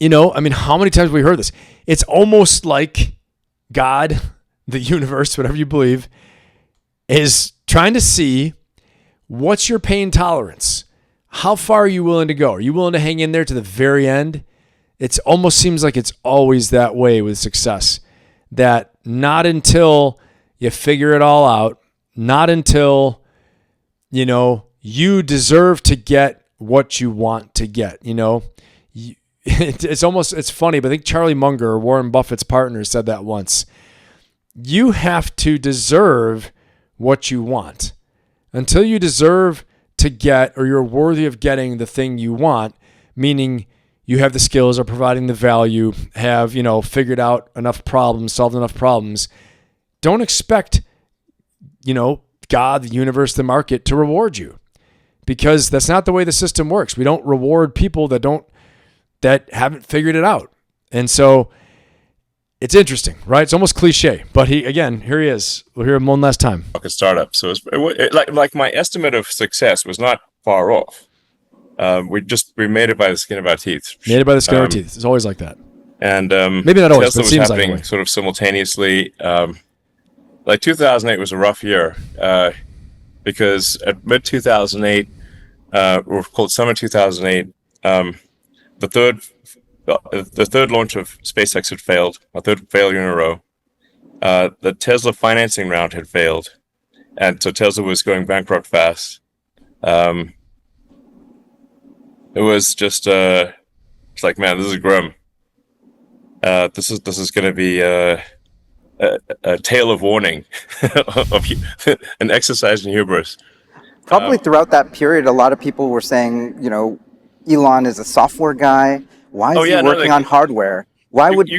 how many times have we heard this? It's almost like God, the universe, whatever you believe, is trying to see what's your pain tolerance. How far are you willing to go? Are you willing to hang in there to the very end? It almost seems like it's always that way with success, that not until you figure it all out, not until, you deserve to get what you want to get, It's funny, but I think Charlie Munger, Warren Buffett's partner, said that once. You have to deserve what you want. Until you deserve to get, or you're worthy of getting the thing you want, meaning you have the skills, are providing the value, have, figured out enough problems, solved enough problems. Don't expect, God, the universe, the market to reward you, because that's not the way the system works. We don't reward people that haven't figured it out. And so it's interesting, right? It's almost cliche, but here he is. We'll hear him one last time. A startup. So like my estimate of success was not far off. We made it by the skin of our teeth. Made it by the skin of our teeth. It's always like that. And maybe not always, Tesla but it seems was happening like sort of simultaneously. 2008 was a rough year because at mid 2008, or called summer 2008, the third launch of SpaceX had failed, a third failure in a row. The Tesla financing round had failed, and so Tesla was going bankrupt fast. It was just it's like, man, this is grim. This is going to be a tale of warning, of an exercise in hubris. Probably throughout that period, a lot of people were saying, Elon is a software guy. Why is he working on hardware? Why would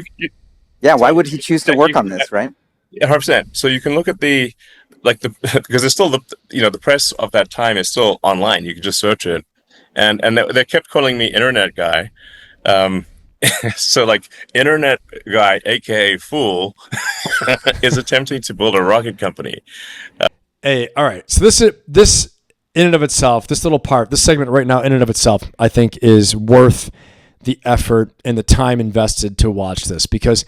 why would he choose to work on this, right? 100%. So you can look at because there's still the press of that time is still online. You can just search it, and they kept calling me internet guy. So internet guy, aka fool, is attempting to build a rocket company. Hey, all right. So this in and of itself, this little part, this segment right now in and of itself, I think is worth the effort and the time invested to watch this. Because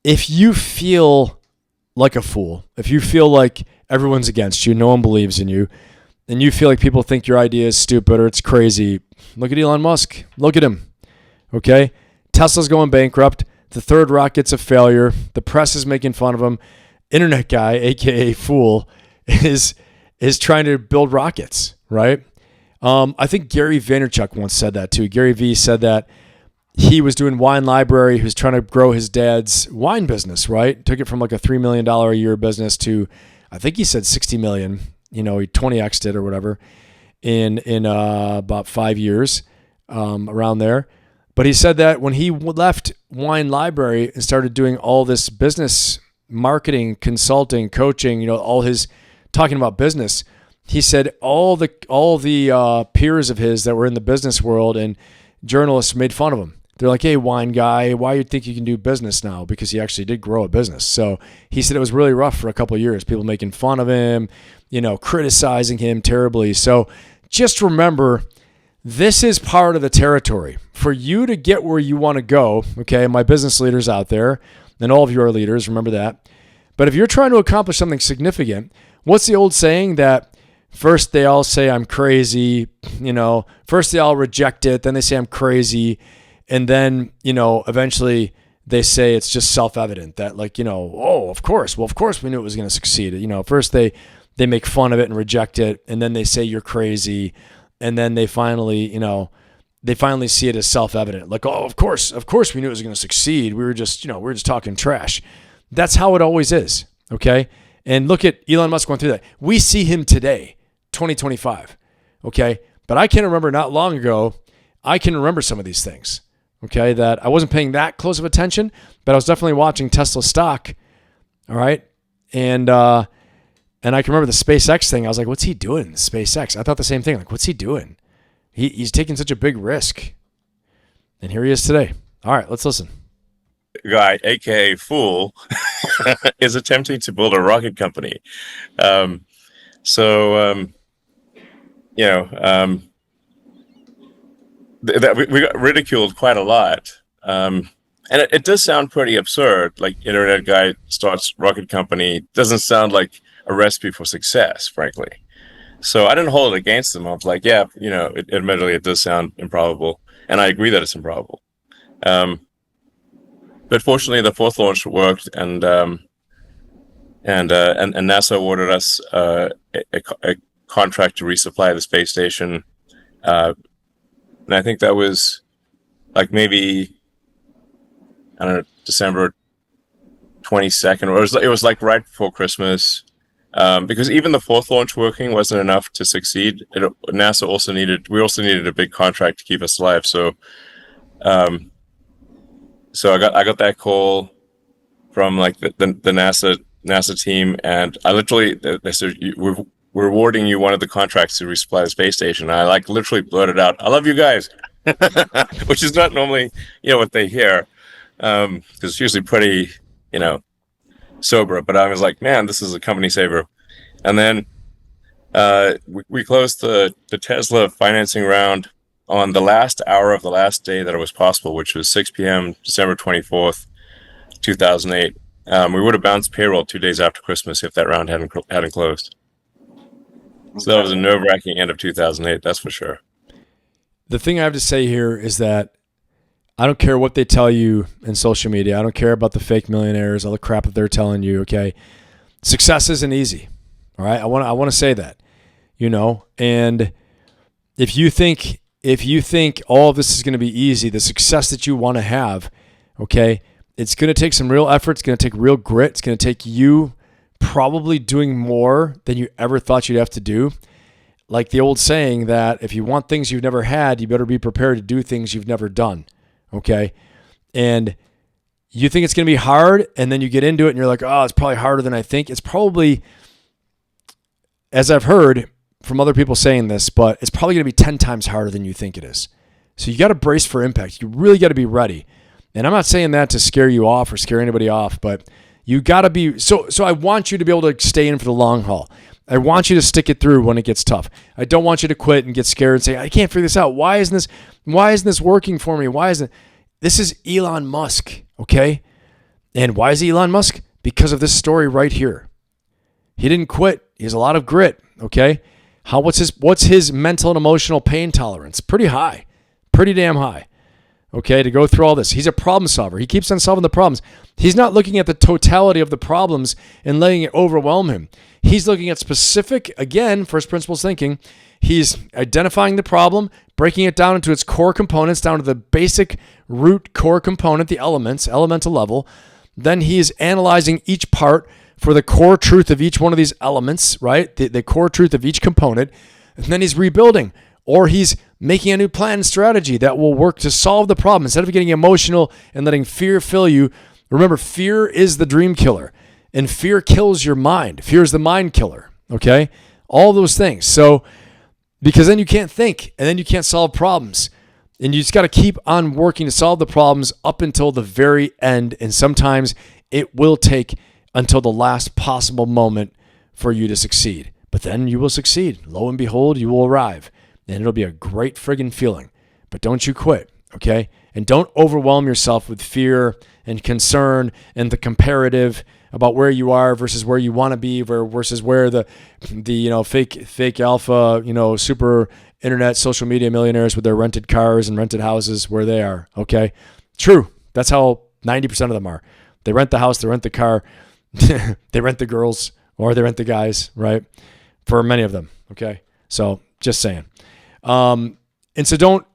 if you feel like a fool, if you feel like everyone's against you, no one believes in you, and you feel like people think your idea is stupid or it's crazy, look at Elon Musk. Look at him. Okay? Tesla's going bankrupt. The third rocket's a failure. The press is making fun of him. Internet guy, aka fool, is trying to build rockets, right? I think Gary Vaynerchuk once said that too. Gary V said that he was doing wine library. He was trying to grow his dad's wine business, right? Took it from like a $3 million a year business to, I think he said 60 million. He 20x'd it or whatever in about 5 years, around there. But he said that when he left wine library and started doing all this business marketing, consulting, coaching, all his talking about business, he said all the peers of his that were in the business world and journalists made fun of him. They're like, hey, wine guy, why you think you can do business now? Because he actually did grow a business. So he said it was really rough for a couple of years. People making fun of him, criticizing him terribly. So just remember, this is part of the territory. For you to get where you want to go, okay, my business leaders out there, and all of you are leaders, remember that. But if you're trying to accomplish something significant, what's the old saying that first they all say I'm crazy, first they all reject it, then they say I'm crazy, And then, eventually they say it's just self-evident that oh, of course. Well, of course we knew it was going to succeed. First they make fun of it and reject it. And then they say you're crazy. And then they finally see it as self-evident. Like, oh, of course we knew it was going to succeed. We were just talking trash. That's how it always is. Okay. And look at Elon Musk going through that. We see him today, 2025. Okay. But I can remember not long ago, I can remember some of these things. Okay. That I wasn't paying that close of attention, but I was definitely watching Tesla stock. All right. And I can remember the SpaceX thing. I was like, what's he doing? SpaceX. I thought the same thing. Like, what's he doing? He's taking such a big risk. And here he is today. All right, let's listen. Guy, aka Fool, is attempting to build a rocket company. We got ridiculed quite a lot. And it does sound pretty absurd. Like, internet guy starts rocket company. Doesn't sound like a recipe for success, frankly. So I didn't hold it against them. I was like, yeah, admittedly, it does sound improbable. And I agree that it's improbable. But fortunately, the fourth launch worked, and NASA awarded us a contract to resupply the space station. And I think that was like maybe, I don't know, December 22nd, or it was like right before Christmas. Because even the fourth launch working wasn't enough to succeed. NASA also needed a big contract to keep us alive. So I got that call from like the NASA team, and I literally, they said, we're awarding you one of the contracts to resupply the space station. And I like literally blurted out, "I love you guys," which is not normally what they hear, because it's usually pretty sober. But I was like, man, this is a company saver. And then we closed the Tesla financing round on the last hour of the last day that it was possible, which was 6 p.m. December 24th, 2008. We would have bounced payroll 2 days after Christmas if that round hadn't closed. So that was a nerve-wracking end of 2008, that's for sure. The thing I have to say here is that I don't care what they tell you in social media. I don't care about the fake millionaires, all the crap that they're telling you, okay? Success isn't easy, all right? I want to say that, and if you think all of this is going to be easy, the success that you want to have, okay, it's going to take some real effort. It's going to take real grit. It's going to take you probably doing more than you ever thought you'd have to do. Like the old saying that if you want things you've never had, you better be prepared to do things you've never done. Okay. And you think it's going to be hard, and then you get into it and you're like, oh, it's probably harder than I think. It's probably, as I've heard from other people saying this, but it's probably going to be 10 times harder than you think it is. So you got to brace for impact. You really got to be ready. And I'm not saying that to scare you off or scare anybody off, but you got to be, so I want you to be able to stay in for the long haul. I want you to stick it through when it gets tough. I don't want you to quit and get scared and say, I can't figure this out. Why isn't this working for me? This is Elon Musk, okay? And why is he Elon Musk? Because of this story right here. He didn't quit. He has a lot of grit, okay? What's his mental and emotional pain tolerance? Pretty high. Pretty damn high. Okay, to go through all this. He's a problem solver. He keeps on solving the problems. He's not looking at the totality of the problems and letting it overwhelm him. He's looking at specific, again, first principles thinking. He's identifying the problem, breaking it down into its core components, down to the basic root core component, the elements, elemental level. Then he is analyzing each part for the core truth of each one of these elements, right? The core truth of each component. And then he's rebuilding, or he's making a new plan and strategy that will work to solve the problem. Instead of getting emotional and letting fear fill you, remember, fear is the dream killer, and fear kills your mind. Fear is the mind killer, okay? All those things. So, because then you can't think, and then you can't solve problems. And you just got to keep on working to solve the problems up until the very end. And sometimes it will take until the last possible moment for you to succeed. But then you will succeed. Lo and behold, you will arrive. And it'll be a great friggin' feeling. But don't you quit, okay? And don't overwhelm yourself with fear and concern and the comparative about where you are versus where you want to be versus where the fake alpha, super internet social media millionaires with their rented cars and rented houses where they are. Okay. True. That's how 90% of them are. They rent the house, they rent the car, they rent the girls, or they rent the guys, right? For many of them. Okay. So just saying. And so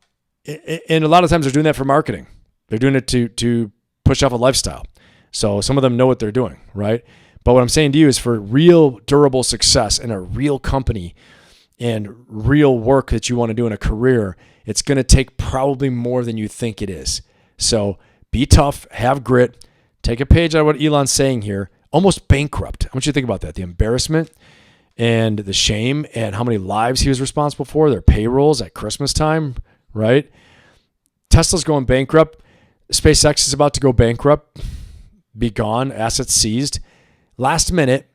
and a lot of times they're doing that for marketing. They're doing it to push off a lifestyle. So some of them know what they're doing, right? But what I'm saying to you is for real durable success in a real company and real work that you want to do in a career, it's going to take probably more than you think it is. So be tough, have grit, take a page out of what Elon's saying here, almost bankrupt. I want you to think about that. The embarrassment and the shame and how many lives he was responsible for, their payrolls at Christmas time, right? Tesla's going bankrupt. SpaceX is about to go bankrupt, be gone, assets seized. Last minute,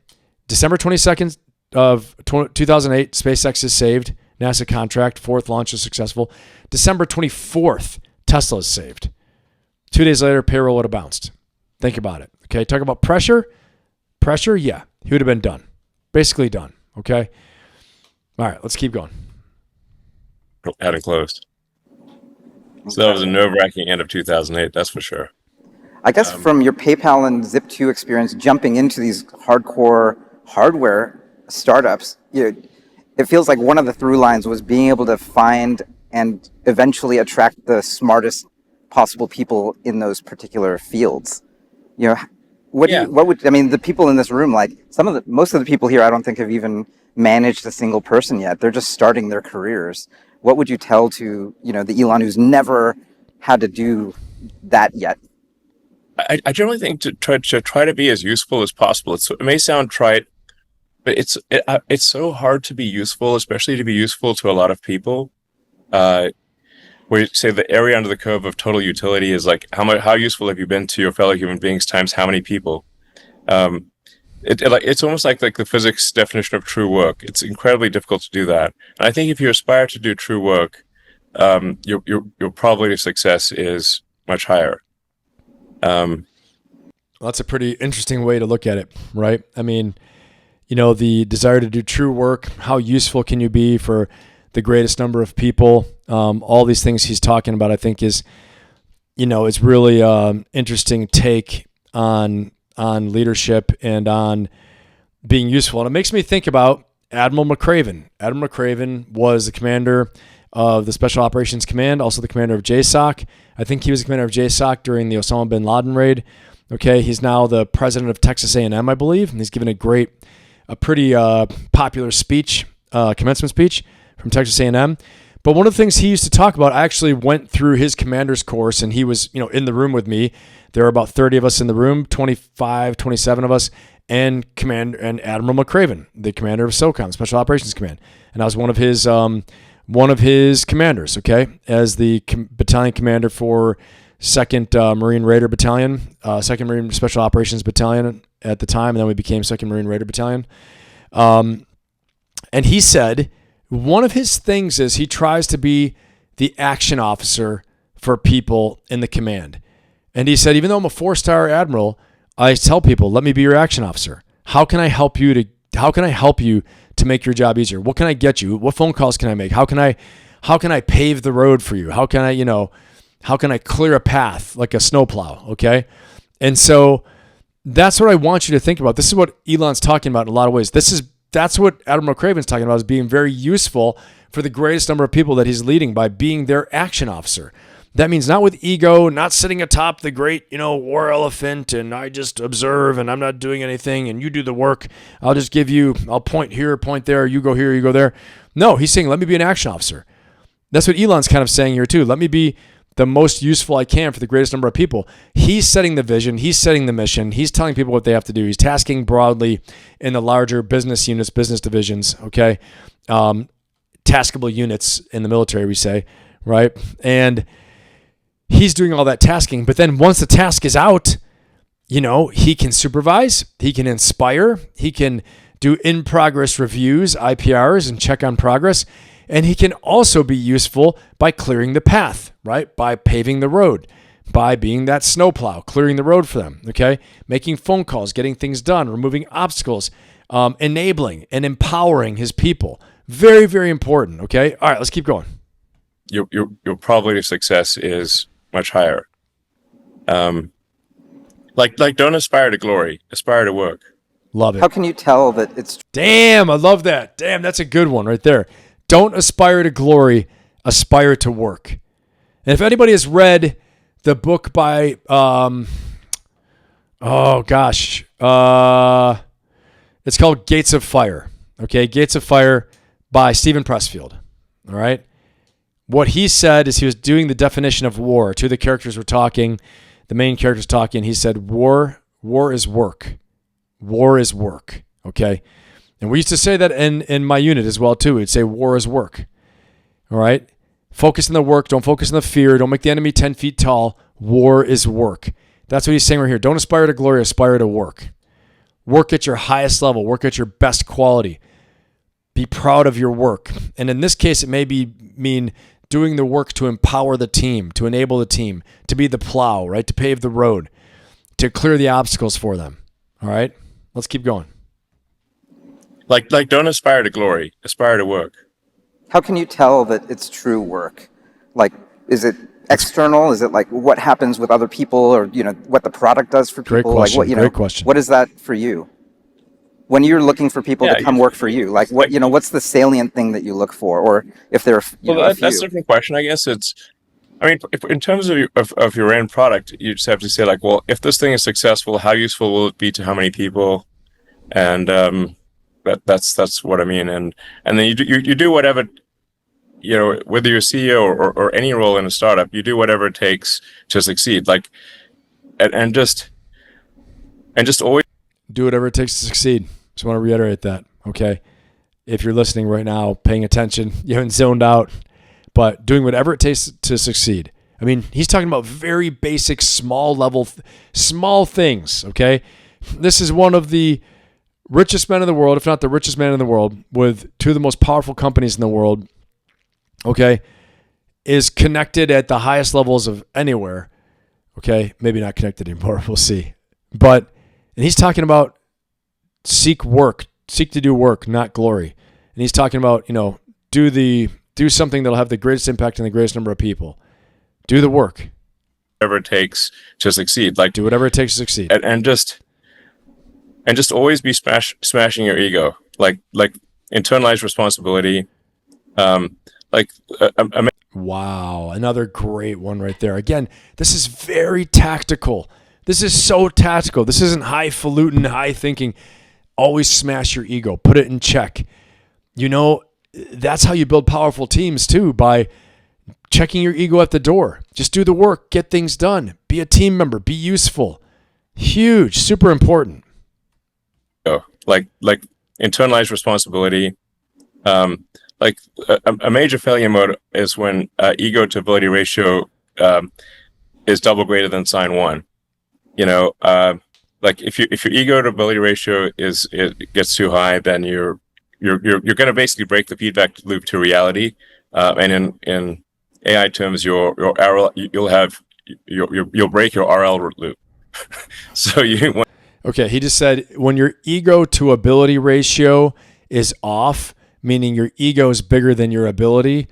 December 22nd of 2008, SpaceX is saved, NASA contract, fourth launch is successful. December 24th, Tesla is saved. 2 days later, payroll would have bounced. Think about it. Okay, talk about pressure. Pressure, yeah, he would have been done. Basically done. Okay. All right, let's keep going. Hadn't closed. So that was a nerve-wracking end of 2008, that's for sure. I guess from your PayPal and Zip2 experience, jumping into these hardcore hardware startups, it feels like one of the through lines was being able to find and eventually attract the smartest possible people in those particular fields. The people in this room, like most of the people here, I don't think have even managed a single person yet. They're just starting their careers. What would you tell to, the Elon who's never had to do that yet? I generally think to try to be as useful as possible. It may sound trite, but it's so hard to be useful, especially to be useful to a lot of people. Where you say the area under the curve of total utility is like how useful have you been to your fellow human beings times how many people. It's almost like the physics definition of true work. It's incredibly difficult to do that. And I think if you aspire to do true work, your probability of success is much higher. That's a pretty interesting way to look at it, right? I mean, the desire to do true work, how useful can you be for the greatest number of people? All these things he's talking about, I think is really interesting take on leadership and on being useful. And it makes me think about Admiral McRaven. Admiral McRaven was the commander of the Special Operations Command, also the commander of JSOC. I think he was the commander of JSOC during the Osama bin Laden raid. Okay, he's now the president of Texas A&M, I believe, and he's given a pretty popular speech, commencement speech from Texas A&M. But one of the things he used to talk about, I actually went through his commander's course, and he was, in the room with me. There were about 30 of us in the room, 25, 27 of us, and Admiral McRaven, the commander of SOCOM, Special Operations Command. And I was one of his commanders, okay, as the battalion commander for 2nd Marine Raider Battalion, 2nd Marine Special Operations Battalion at the time, and then we became 2nd Marine Raider Battalion. And he said one of his things is he tries to be the action officer for people in the command. And he said, even though I'm a 4-star admiral, I tell people, let me be your action officer. How can I help you to make your job easier? What can I get you? What phone calls can I make? How can I pave the road for you? How can I clear a path like a snowplow? Okay. And so that's what I want you to think about. This is what Elon's talking about in a lot of ways. That's what Admiral McRaven's talking about, is being very useful for the greatest number of people that he's leading by being their action officer. That means not with ego, not sitting atop the great, war elephant, and I just observe and I'm not doing anything and you do the work. I'll point here, point there, you go here, you go there. No, he's saying, let me be an action officer. That's what Elon's kind of saying here too. Let me be the most useful I can for the greatest number of people. He's setting the vision. He's setting the mission. He's telling people what they have to do. He's tasking broadly in the larger business units, business divisions, okay? Taskable units in the military, we say, right? And he's doing all that tasking. But then once the task is out, he can supervise, he can inspire, he can do in-progress reviews, IPRs, and check on progress. And he can also be useful by clearing the path, right? By paving the road, by being that snowplow, clearing the road for them, okay? Making phone calls, getting things done, removing obstacles, enabling and empowering his people. Very, very important, okay? All right, let's keep going. Your probability of success is much higher. Like don't aspire to glory, aspire to work. Love it. How can you tell that it's Damn, I love that. Damn, that's a good one right there. Don't aspire to glory, aspire to work. And if anybody has read the book by, it's called Gates of Fire. Okay, Gates of Fire by Stephen Pressfield. All right. What he said is he was doing the definition of war. Two of the characters were talking, the main character's talking. He said, war is work. War is work. Okay. And we used to say that in my unit as well, too. We'd say war is work. All right. Focus on the work. Don't focus on the fear. Don't make the enemy 10 feet tall. War is work. That's what he's saying right here. Don't aspire to glory, aspire to work. Work at your highest level. Work at your best quality. Be proud of your work. And in this case, it may mean doing the work to empower the team, to enable the team, to be the plow, right? To pave the road, to clear the obstacles for them. All right? Let's keep going. Like don't aspire to glory, aspire to work. how can you tell that it's true work? Like, is it external? Is it like what happens with other people, or what the product does for people? Great question. Like, Great question. What is that for you? When you're looking for people to come work for you, like what's the salient thing that you look for, or if there are, that's a different question. I guess if in terms of your end product, you just have to say like, well, if this thing is successful, how useful will it be to how many people? And that's what I mean. And then you do whatever, whether you're CEO or any role in a startup, you do whatever it takes to succeed. Like, and just always do whatever it takes to succeed. Just want to reiterate that. Okay. If you're listening right now, paying attention, you haven't zoned out, but doing whatever it takes to succeed. I mean, he's talking about very basic, small level, small things. Okay. This is one of the richest men in the world, if not the richest man in the world, with two of the most powerful companies in the world. Okay. Is connected at the highest levels of anywhere. Okay. Maybe not connected anymore. We'll see. And he's talking about seek to do work, not glory. And he's talking about, do something that'll have the greatest impact on the greatest number of people. Do the work. Whatever it takes to succeed. Like, do whatever it takes to succeed. And just always be smashing your ego. Like internalize responsibility. Wow. Another great one right there. Again, this is very tactical. This is so tactical. This isn't highfalutin, high thinking. Always smash your ego. Put it in check. That's how you build powerful teams too, by checking your ego at the door. Just do the work. Get things done. Be a team member. Be useful. Huge. Super important. Like internalize responsibility. A major failure mode is when ego to ability ratio is double greater than sine 1. Like if your ego to ability ratio gets too high, then you're going to basically break the feedback loop to reality. And in AI terms, you'll break your RL loop. So okay. He just said when your ego to ability ratio is off, meaning your ego is bigger than your ability.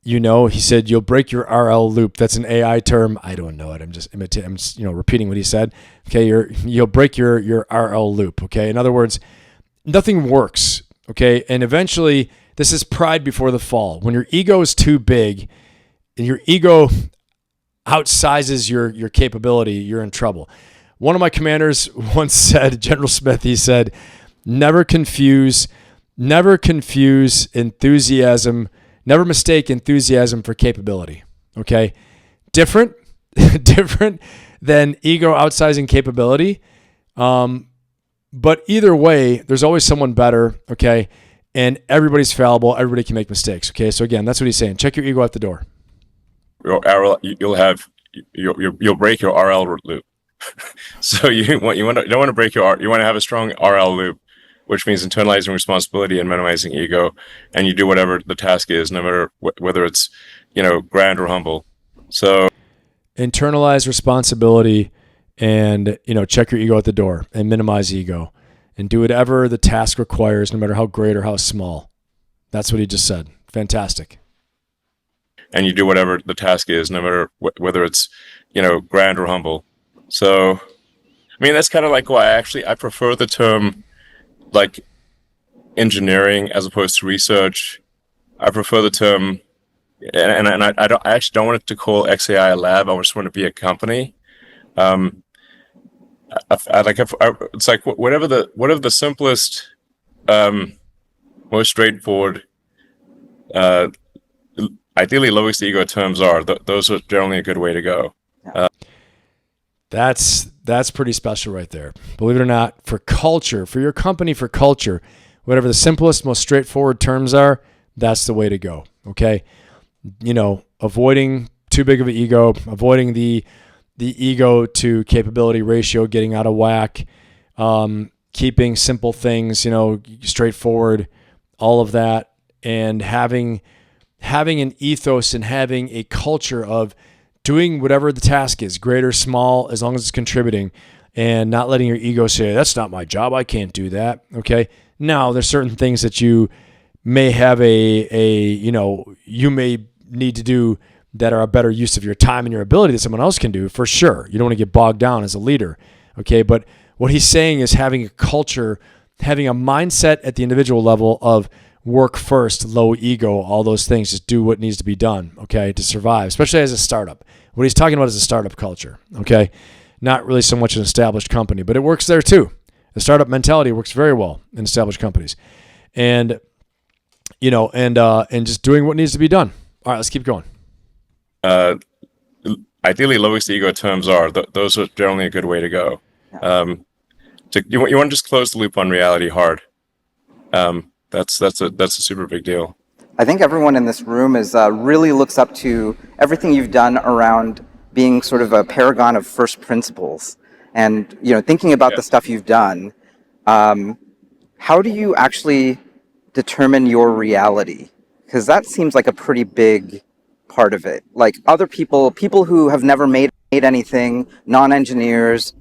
He said you'll break your RL loop. That's an AI term. I don't know it. I'm just repeating what he said. Okay, you'll break your RL loop. Okay, in other words, nothing works. Okay, and eventually this is pride before the fall. When your ego is too big, and your ego outsizes your capability, you're in trouble. One of my commanders once said, General Smith, he said, never confuse enthusiasm. Never mistake enthusiasm for capability. Okay? Different than ego outsizing capability. But either way, there's always someone better. Okay? And everybody's fallible. Everybody can make mistakes. Okay? So again, that's what he's saying. Check your ego at the door. You'll break your RL loop. So you don't want to break you want to have a strong RL loop. which means internalizing responsibility and minimizing ego, and you do whatever the task is, no matter whether it's, grand or humble. So Internalize responsibility and, check your ego at the door and minimize ego and do whatever the task requires, no matter how great or how small. That's what he just said. Fantastic. And you do whatever the task is, no matter whether it's, grand or humble. So, that's kind of like why I prefer the term like engineering as opposed to research. I prefer the term, and I actually don't want it to call XAI a lab. I just want it to be a company. It's like whatever the simplest, most straightforward, ideally lowest ego terms are. Those are generally a good way to go. That's pretty special right there. Believe it or not, for culture, for your company, for culture, whatever the simplest, most straightforward terms are, that's the way to go. Okay, avoiding too big of an ego, avoiding the ego to capability ratio getting out of whack, keeping simple things, straightforward, all of that, and having an ethos and having a culture of doing whatever the task is, great or small, as long as it's contributing, and not letting your ego say, that's not my job, I can't do that. Okay. Now there's certain things that you may have you may need to do that are a better use of your time and your ability that someone else can do, for sure. You don't want to get bogged down as a leader. Okay. But what he's saying is having a culture, having a mindset at the individual level of work first, low ego, all those things, just do what needs to be done, okay, to survive, especially as a startup. What he's talking about is a startup culture, okay? Not really so much an established company, but it works there too. The startup mentality works very well in established companies. And, and just doing what needs to be done. All right, let's keep going. Ideally, lowest ego terms are. Those are generally a good way to go. You want to just close the loop on reality hard. That's a super big deal. I think everyone in this room is really looks up to everything you've done around being sort of a paragon of first principles, and thinking about the stuff you've done. How do you actually determine your reality? Because that seems like a pretty big part of it. Like other people who have never made anything, non-engineers,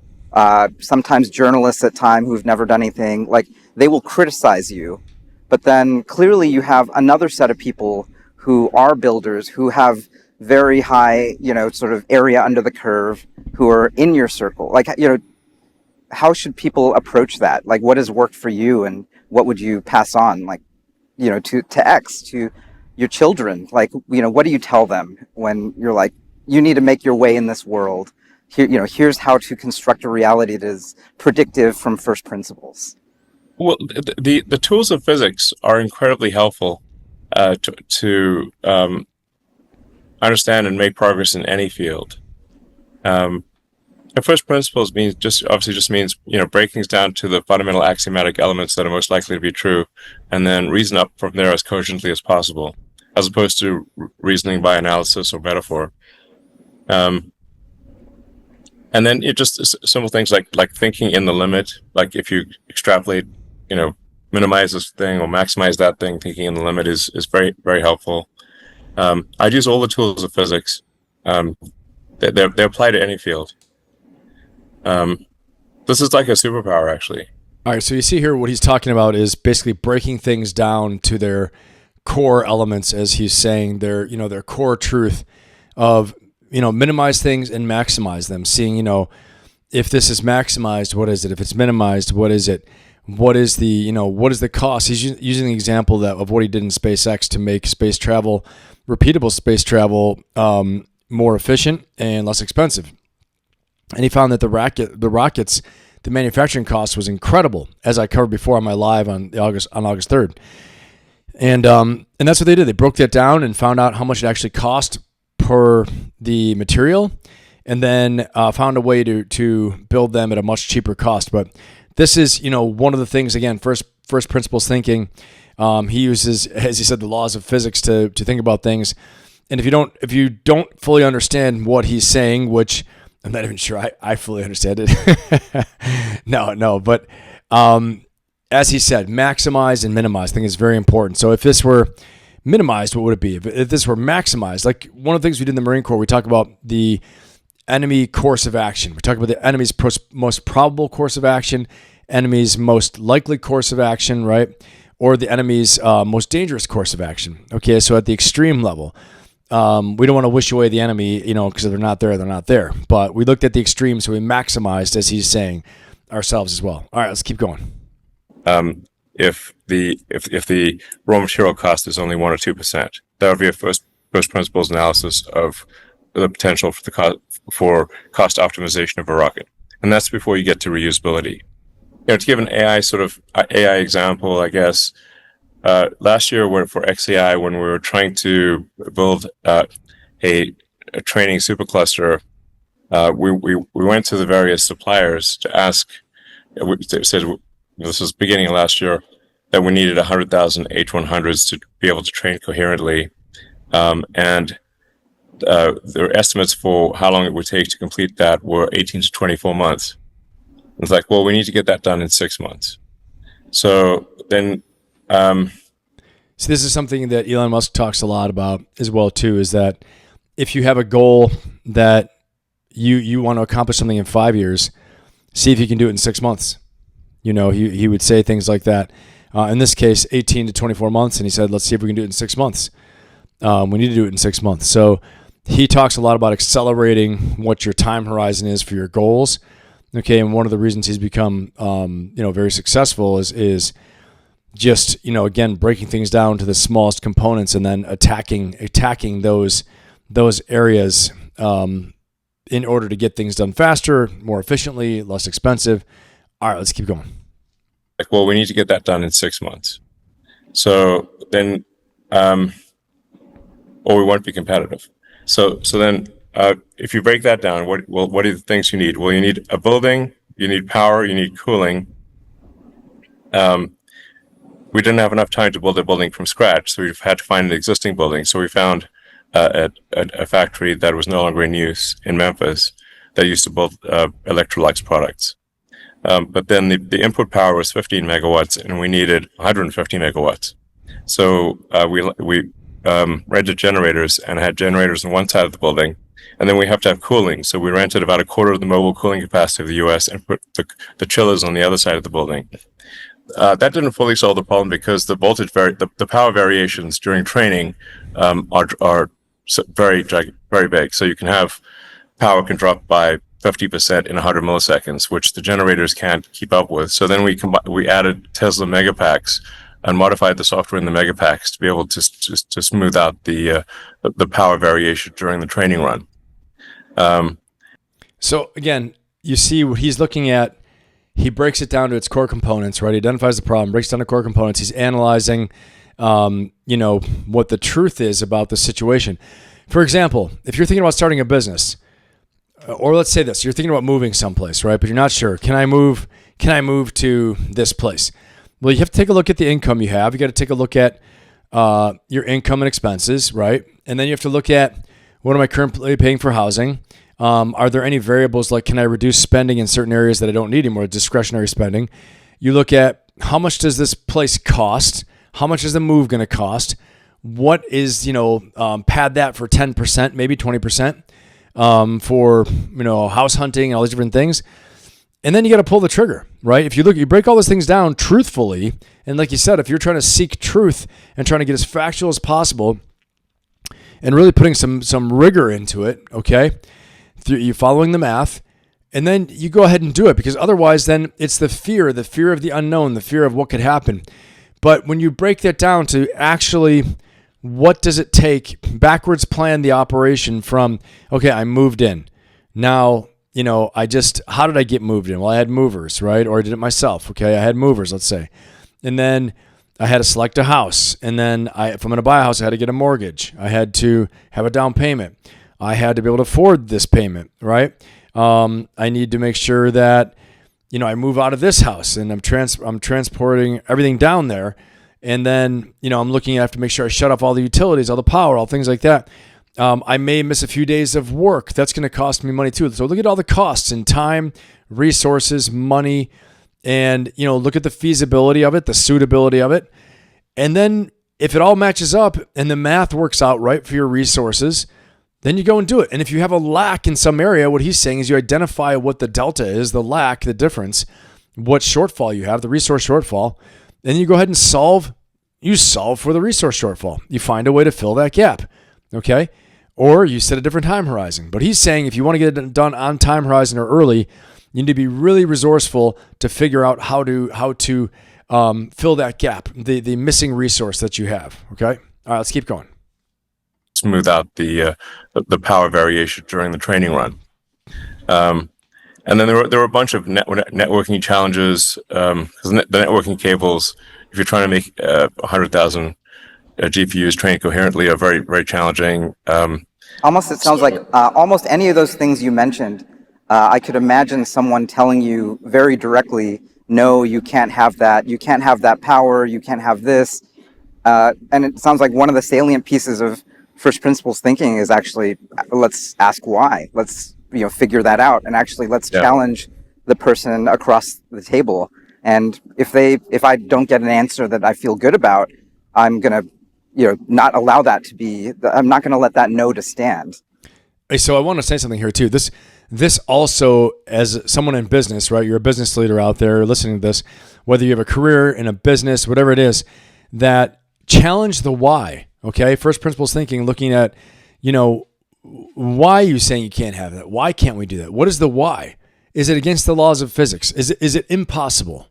sometimes journalists at time who've never done anything, like they will criticize you. But then clearly you have another set of people who are builders, who have very high, sort of area under the curve, who are in your circle. Like, how should people approach that? Like, what has worked for you, and what would you pass on, like, to X, to your children? Like, what do you tell them when you're like, you need to make your way in this world? Here, here's how to construct a reality that is predictive from first principles. Well, the tools of physics are incredibly helpful to understand and make progress in any field. And first principles means just means break things down to the fundamental axiomatic elements that are most likely to be true, and then reason up from there as cogently as possible, as opposed to reasoning by analysis or metaphor. And then it just simple things like thinking in the limit. Like if you extrapolate, minimize this thing or maximize that thing, thinking in the limit is very, very helpful. I'd use all the tools of physics. They apply to any field. This is like a superpower, actually. All right, so you see here what he's talking about is basically breaking things down to their core elements, as he's saying, their core truth of, minimize things and maximize them. Seeing, if this is maximized, what is it? If it's minimized, what is it? What is the cost? He's using the example of what he did in SpaceX to make space travel, repeatable space travel, more efficient and less expensive. And he found that the rockets, the manufacturing cost was incredible, as I covered before on my live on August 3rd. And that's what they did. They broke that down and found out how much it actually cost per the material, and then found a way to build them at a much cheaper cost. But this is, one of the things, again, first principles thinking. He uses, as he said, the laws of physics to think about things. And if you don't fully understand what he's saying, which I'm not even sure I fully understand it. No, but as he said, maximize and minimize. I think is very important. So if this were minimized, what would it be? If this were maximized, like one of the things we did in the Marine Corps, we talk about the enemy course of action. We talk about the enemy's most probable course of action, enemy's most likely course of action, right? Or the enemy's most dangerous course of action. Okay, so at the extreme level, we don't want to wish away the enemy, because if they're not there, they're not there. But we looked at the extreme, so we maximized, as he's saying, ourselves as well. All right, let's keep going. If the raw material cost is only 1 or 2%, that would be a first principles analysis of the potential for cost optimization of a rocket, and that's before you get to reusability. To give an AI example, I guess last year for XAI, when we were trying to build a training supercluster, we went to the various suppliers to ask. They said, this was beginning of last year, that we needed 100,000 H100s to be able to train coherently, and their estimates for how long it would take to complete that were 18 to 24 months. It's like, well, we need to get that done in 6 months. So then, so this is something that Elon Musk talks a lot about as well too. Is that if you have a goal that you want to accomplish something in 5 years, see if you can do it in 6 months. He would say things like that. In this case, 18 to 24 months, and he said, let's see if we can do it in 6 months. We need to do it in 6 months. So he talks a lot about accelerating what your time horizon is for your goals. Okay, and one of the reasons he's become, very successful is just, again, breaking things down to the smallest components and then attacking those areas in order to get things done faster, more efficiently, less expensive. All right, let's keep going. Like, well, we need to get that done in 6 months. So then, or we won't be competitive. So then, if you break that down, what are the things you need? Well, you need a building, you need power, you need cooling. We didn't have enough time to build a building from scratch, so we've had to find an existing building. So we found a factory that was no longer in use in Memphis that used to build Electrolux products. But then the input power was 15 megawatts, and we needed 150 megawatts. So we rented generators and had generators on one side of the building, and then we have to have cooling. So we rented about a quarter of the mobile cooling capacity of the U.S. and put the chillers on the other side of the building. That didn't fully solve the problem because the voltage the power variations during training are very big. So you can have power can drop by 50% in 100 milliseconds, which the generators can't keep up with. So then we added Tesla Megapacks and modified the software in the Megapacks to be able to smooth out the power variation during the training run. So again, you see what he's looking at. He breaks it down to its core components, right? He identifies the problem, breaks down the core components. He's analyzing, what the truth is about the situation. For example, if you're thinking about starting a business, or let's say this, you're thinking about moving someplace, right? But you're not sure. Can I move to this place? Well, you have to take a look at the income you have. You got to take a look at your income and expenses, right? And then you have to look at, what am I currently paying for housing? Are there any variables like, can I reduce spending in certain areas that I don't need anymore, discretionary spending? You look at, how much does this place cost? How much is the move going to cost? What is, pad that for 10%, maybe 20%. For house hunting and all these different things, and then you got to pull the trigger, right? If you break all those things down truthfully, and like you said, if you're trying to seek truth and trying to get as factual as possible, and really putting some rigor into it, okay, you following the math, and then you go ahead and do it, because otherwise, then it's the fear of the unknown, the fear of what could happen. But when you break that down to actually, what does it take? Backwards plan the operation from, okay, I moved in. Now, how did I get moved in? Well, I had movers, right? Or I did it myself. Okay, I had movers, let's say. And then I had to select a house. And then if I'm going to buy a house, I had to get a mortgage. I had to have a down payment. I had to be able to afford this payment, right? I need to make sure that, I move out of this house and I'm transporting everything down there. And then, I'm looking at, I have to make sure I shut off all the utilities, all the power, all things like that. I may miss a few days of work. That's going to cost me money too. So look at all the costs in time, resources, money, and, look at the feasibility of it, the suitability of it. And then if it all matches up and the math works out right for your resources, then you go and do it. And if you have a lack in some area, what he's saying is you identify what the delta is, the lack, the difference, what shortfall you have, the resource shortfall, then you go ahead and solve for the resource shortfall. You find a way to fill that gap, okay? Or you set a different time horizon. But he's saying if you want to get it done on time horizon or early, you need to be really resourceful to figure out how to fill that gap, the missing resource that you have, okay? All right, let's keep going. Smooth out the power variation during the training run. And then there were a bunch of networking challenges, because the networking cables, if you're trying to make 100,000 GPUs train coherently, are very, very challenging. Almost, it sounds like almost any of those things you mentioned, I could imagine someone telling you very directly, no, you can't have that. You can't have that power. You can't have this. And it sounds like one of the salient pieces of first principles thinking is actually, let's ask why. Let's figure that out, and actually let's challenge the person across the table. And if I don't get an answer that I feel good about, I'm gonna not allow that to be. I'm not gonna let that no to stand. Hey, so I want to say something here too. This also, as someone in business, right? You're a business leader out there listening to this, whether you have a career in a business, whatever it is, that challenge the why. Okay, first principles thinking, looking at, why are you saying you can't have that? Why can't we do that? What is the why? Is it against the laws of physics? Is it impossible?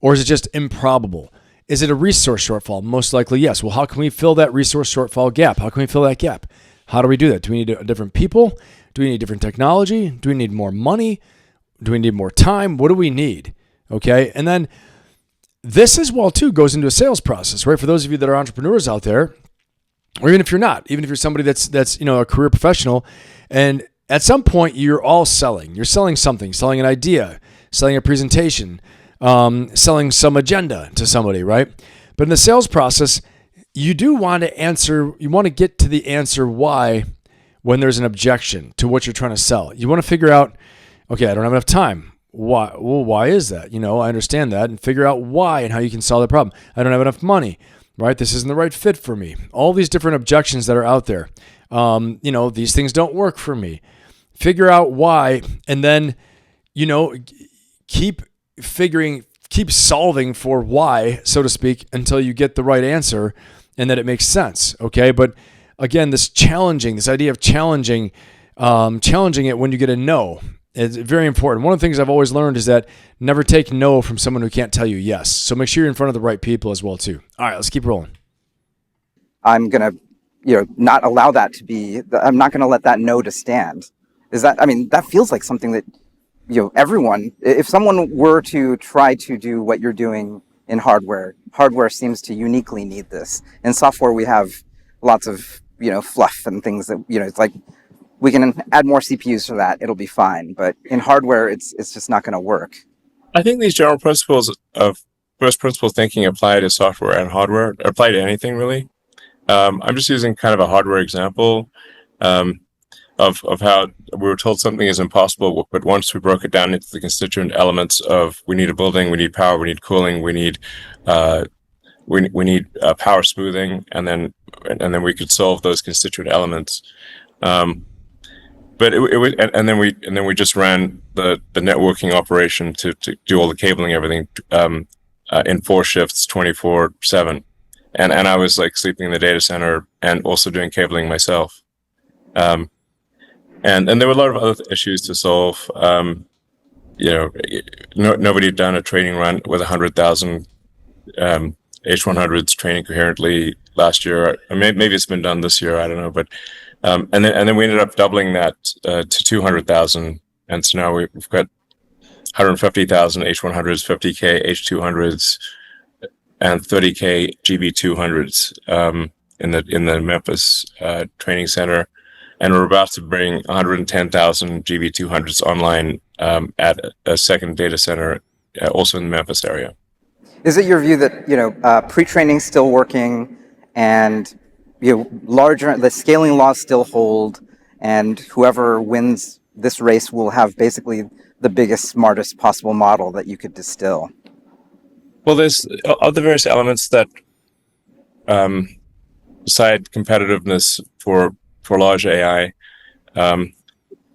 Or is it just improbable? Is it a resource shortfall? Most likely, yes. Well, how can we fill that resource shortfall gap? How can we fill that gap? How do we do that? Do we need different people? Do we need different technology? Do we need more money? Do we need more time? What do we need? Okay. And then this as well too goes into a sales process, right? For those of you that are entrepreneurs out there, or even if you're not, even if you're somebody that's a career professional, and at some point you're all selling. You're selling something, selling an idea, selling a presentation, selling some agenda to somebody, right? But in the sales process, you do want to answer, you want to get to the answer why when there's an objection to what you're trying to sell. You want to figure out, okay, I don't have enough time. Why? Well, why is that? I understand that, and figure out why and how you can solve the problem. I don't have enough money, right? This isn't the right fit for me. All these different objections that are out there. These things don't work for me. Figure out why, and then, keep solving for why, so to speak, until you get the right answer and that it makes sense. Okay. But again, this idea of challenging it when you get a no is very important. One of the things I've always learned is that never take no from someone who can't tell you yes. So make sure you're in front of the right people as well too. All right, let's keep rolling. I'm going to, not allow that to be, I'm not going to let that no to stand. That feels like something that, everyone, if someone were to try to do what you're doing in hardware seems to uniquely need this. In software, we have lots of, fluff and things that, it's like, we can add more CPUs for that. It'll be fine. But in hardware, it's just not going to work. I think these general principles of first principle thinking apply to software and hardware, apply to anything really. I'm just using kind of a hardware example of how we were told something is impossible, but once we broke it down into the constituent elements of we need a building, we need power, we need cooling, we need power smoothing, and then we could solve those constituent elements. But and then we just ran the networking operation to do all the cabling, everything, in 4 shifts, 24/7, and I was like sleeping in the data center and also doing cabling myself. And there were a lot of other issues to solve. Nobody had done a training run with 100,000 H100s training coherently last year. Maybe it's been done this year. I don't know, but. And then we ended up doubling that to 200,000, and so now we've got 150,000 H100s, 50K H200s, and 30K GB200s in the Memphis training center, and we're about to bring 110,000 GB200s online at a second data center, also in the Memphis area. Is it your view that pre-training still working and the scaling laws still hold, and whoever wins this race will have basically the biggest, smartest possible model that you could distill? Well, there's other various elements that, um, beside competitiveness for large AI, um,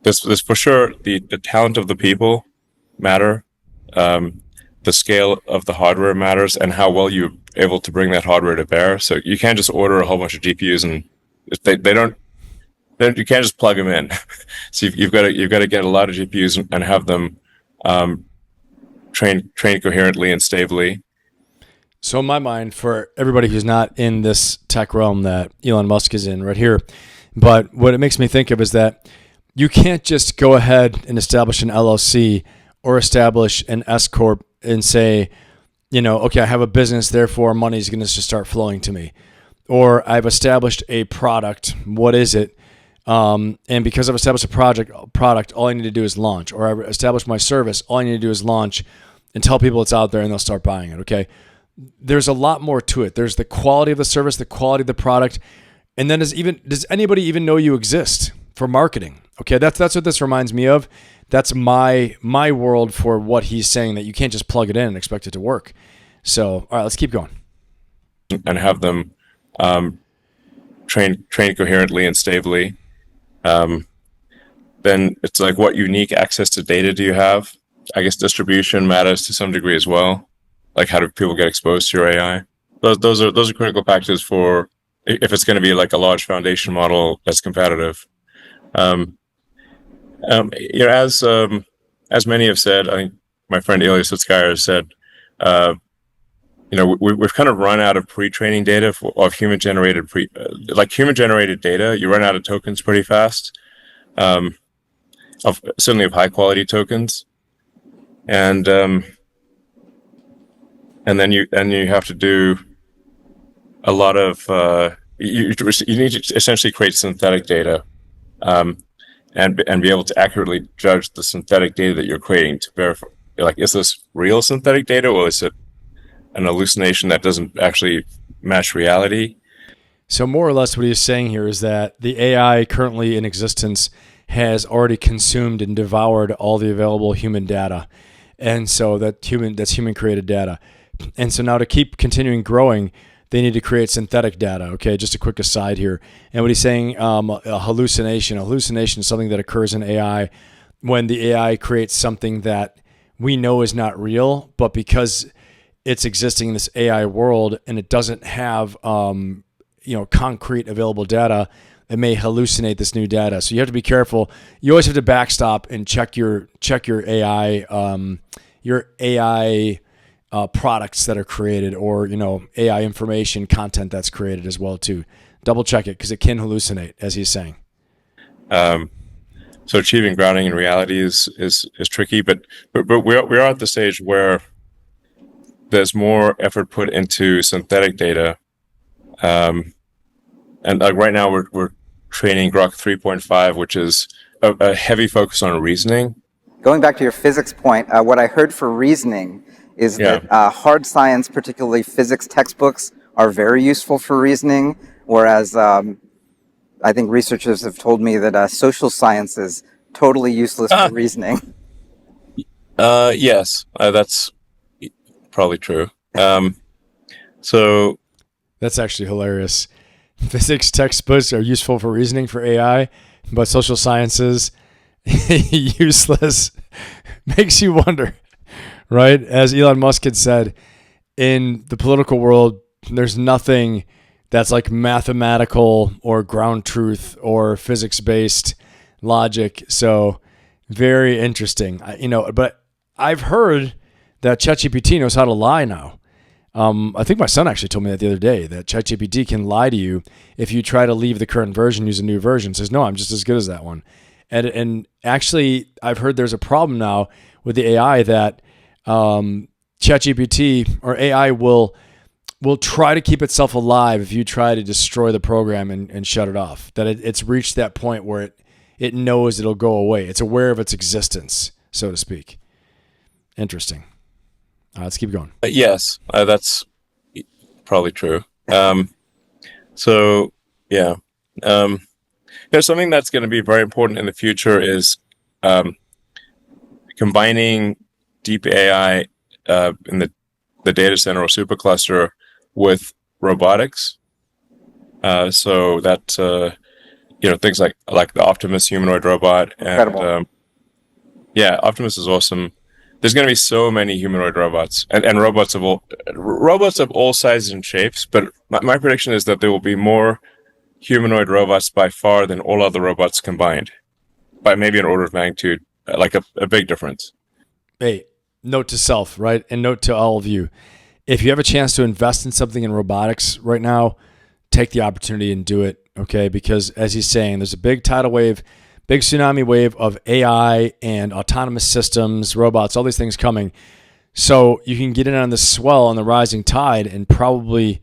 there's for sure the talent of the people matter. The scale of the hardware matters, and how well you're able to bring that hardware to bear. So you can't just order a whole bunch of GPUs, and they don't. You can't just plug them in. So you've got to get a lot of GPUs and have them um, train coherently and stably. So in my mind, for everybody who's not in this tech realm that Elon Musk is in right here, but what it makes me think of is that you can't just go ahead and establish an LLC or establish an S corp and say, okay, I have a business, therefore money is going to just start flowing to me. Or I've established a product. What is it? And because I've established a product, all I need to do is launch. Or I've established my service, all I need to do is launch and tell people it's out there, and they'll start buying it. Okay. There's a lot more to it. There's the quality of the service, the quality of the product, and then does anybody even know you exist for marketing? Okay, that's what this reminds me of. That's my world for what he's saying, that you can't just plug it in and expect it to work. So, all right, let's keep going. And have them train coherently and stably. Then it's like, what unique access to data do you have? I guess distribution matters to some degree as well. Like, how do people get exposed to your AI? Those are critical factors for if it's going to be like a large foundation model that's competitive. As many have said, I think my friend Ilya Sutskeyer has said, we've kind of run out of pre-training data of human-generated human-generated data. You run out of tokens pretty fast, certainly of high-quality tokens, and then you have to do a lot of you need to essentially create synthetic data, and be able to accurately judge the synthetic data that you're creating to verify, like, is this real synthetic data, or is it an hallucination that doesn't actually match reality? So more or less what he's saying here is that the AI currently in existence has already consumed and devoured all the available human data. And so that's human created data. And so now to keep continuing growing, they need to create synthetic data. Okay, just a quick aside here. And what he's saying, a hallucination is something that occurs in AI when the AI creates something that we know is not real, but because it's existing in this AI world and it doesn't have concrete available data, it may hallucinate this new data. So you have to be careful. You always have to backstop and check your AI products that are created, or AI information content that's created as well too. Double check it, because it can hallucinate, as he's saying. So achieving grounding in reality is tricky, but we are at the stage where there's more effort put into synthetic data, and like right now we're training Grok 3.5, which is a heavy focus on reasoning. Going back to your physics point, what I heard for reasoning is that hard science, particularly physics textbooks, are very useful for reasoning, whereas I think researchers have told me that social science is totally useless for reasoning. Yes, that's probably true. So that's actually hilarious. Physics textbooks are useful for reasoning for AI, but social sciences useless. Makes you wonder, right? As Elon Musk had said, in the political world, there's nothing that's like mathematical or ground truth or physics-based logic. So very interesting. But I've heard that ChatGPT knows how to lie now. I think my son actually told me that the other day, that ChatGPT can lie to you if you try to leave the current version, use a new version. It says, no, I'm just as good as that one. And actually, I've heard there's a problem now with the AI that ChatGPT or AI will try to keep itself alive if you try to destroy the program and shut it off. That it's reached that point where it knows it'll go away. It's aware of its existence, so to speak. Interesting. Let's keep going. Yes, that's probably true. So, yeah. There's something that's going to be very important in the future is combining deep AI in the data center or supercluster with robotics. So that things like the Optimus humanoid robot, and Incredible. yeah, Optimus is awesome. There's going to be so many humanoid robots and robots of all sizes and shapes. But my prediction is that there will be more humanoid robots by far than all other robots combined, by maybe an order of magnitude, like a big difference. Hey, note to self, right? And note to all of you. If you have a chance to invest in something in robotics right now, take the opportunity and do it, okay? Because as he's saying, there's a big tidal wave, big tsunami wave of AI and autonomous systems, robots, all these things coming. So you can get in on the swell on the rising tide and probably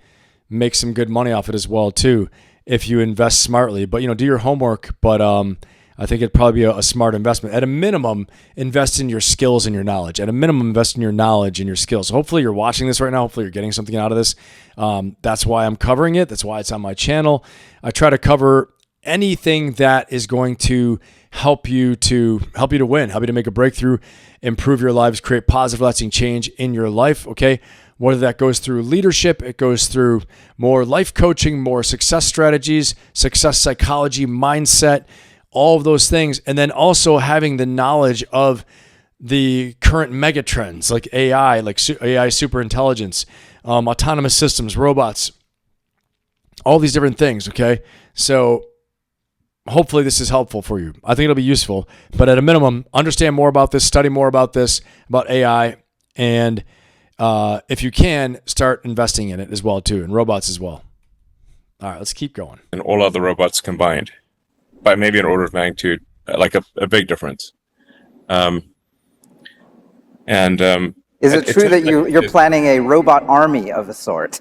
make some good money off it as well too, if you invest smartly. But do your homework. But I think it'd probably be a smart investment. At a minimum, invest in your skills and your knowledge. At a minimum, invest in your knowledge and your skills. So hopefully you're watching this right now. Hopefully you're getting something out of this. That's why I'm covering it. That's why it's on my channel. I try to cover anything that is going to help you to win, help you to make a breakthrough, improve your lives, create positive, lasting change in your life. Okay. Whether that goes through leadership, it goes through more life coaching, more success strategies, success psychology, mindset, all of those things. And then also having the knowledge of the current mega trends like AI, like AI superintelligence, autonomous systems, robots, all these different things. Okay. So hopefully this is helpful for you. I think it'll be useful, but at a minimum, understand more about this, study more about this, about AI, and if you can, start investing in it as well too, and robots as well. All right, let's keep going. And all other robots combined, by maybe an order of magnitude, like a big difference. Is it true that you're planning a robot army of a sort?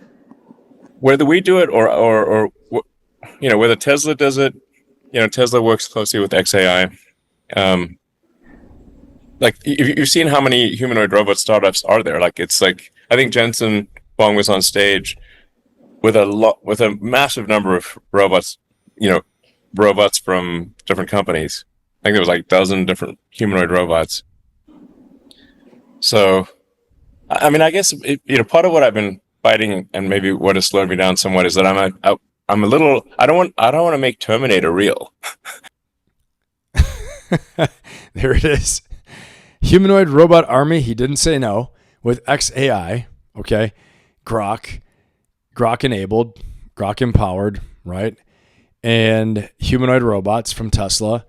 Whether we do it or whether Tesla does it, Tesla works closely with XAI. Like you've seen how many humanoid robot startups are there. Like it's like, I think Jensen Huang was on stage with a massive number of robots, robots from different companies. I think there was like a dozen different humanoid robots. So, I mean, I guess part of what I've been fighting, and maybe what has slowed me down somewhat, is that I'm a little. I don't want to make Terminator real. There it is. Humanoid robot army. He didn't say no with XAI. Okay, Grok enabled, Grok empowered, right? And humanoid robots from Tesla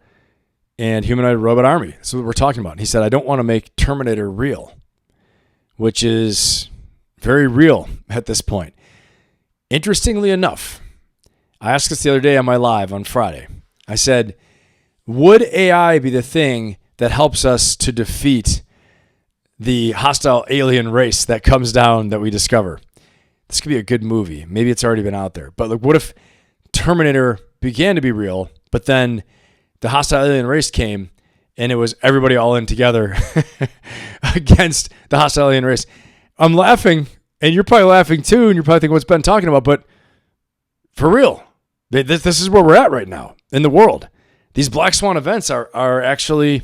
and humanoid robot army. That's what we're talking about. And he said, I don't want to make Terminator real, which is very real at this point. Interestingly enough, I asked this the other day on my live on Friday. I said, would AI be the thing that helps us to defeat the hostile alien race that comes down that we discover? This could be a good movie. Maybe it's already been out there. But like, what if Terminator began to be real, but then the hostile alien race came and it was everybody all in together against the hostile alien race? I'm laughing, and you're probably laughing too, and you're probably thinking, what's Ben talking about? But for real, this is where we're at right now in the world. These black swan events are actually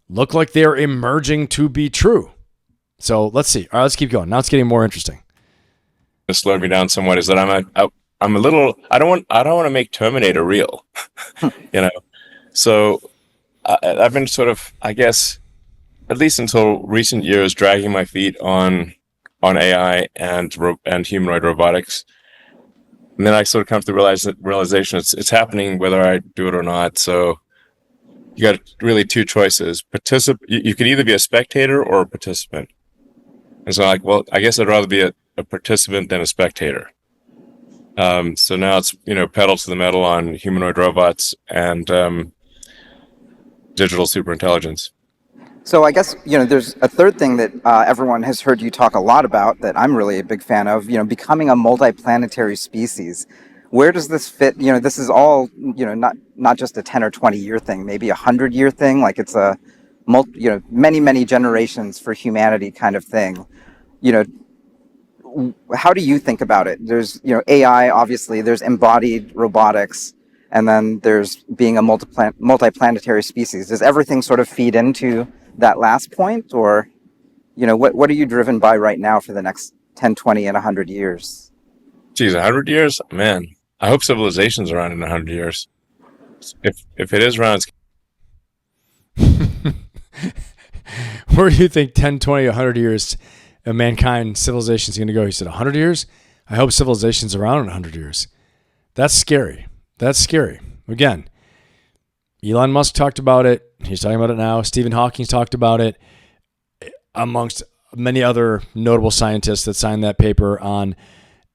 look like they're emerging to be true. So let's see. All right, let's keep going. Now it's getting more interesting. What slowed me down somewhat is that I'm a little. I don't want to make Terminator real. So I've been sort of, I guess, at least until recent years, dragging my feet on AI and humanoid robotics. And then I sort of come to the realization it's happening whether I do it or not. So you got really two choices. You could either be a spectator or a participant. And so well, I guess I'd rather be a participant than a spectator. So now it's, pedal to the metal on humanoid robots and digital superintelligence. So I guess, there's a third thing that everyone has heard you talk a lot about that I'm really a big fan of, becoming a multiplanetary species. Where does this fit? This is all, not just a 10 or 20 year thing, maybe a 100-year thing. Like it's a many, many generations for humanity kind of thing. How do you think about it? There's, AI, obviously, there's embodied robotics, and then there's being a multiplanetary species. Does everything sort of feed into that last point, or what are you driven by right now for the next 10, 20, and 100 years? Geez, 100 years? Man, I hope civilization's around in 100 years. If it is around, Where do you think 10, 20, 100 years of mankind civilization is going to go? He said 100 years? I hope civilization's around in 100 years. That's scary. That's scary. Again, Elon Musk talked about it. He's talking about it now. Stephen Hawking talked about it, amongst many other notable scientists that signed that paper on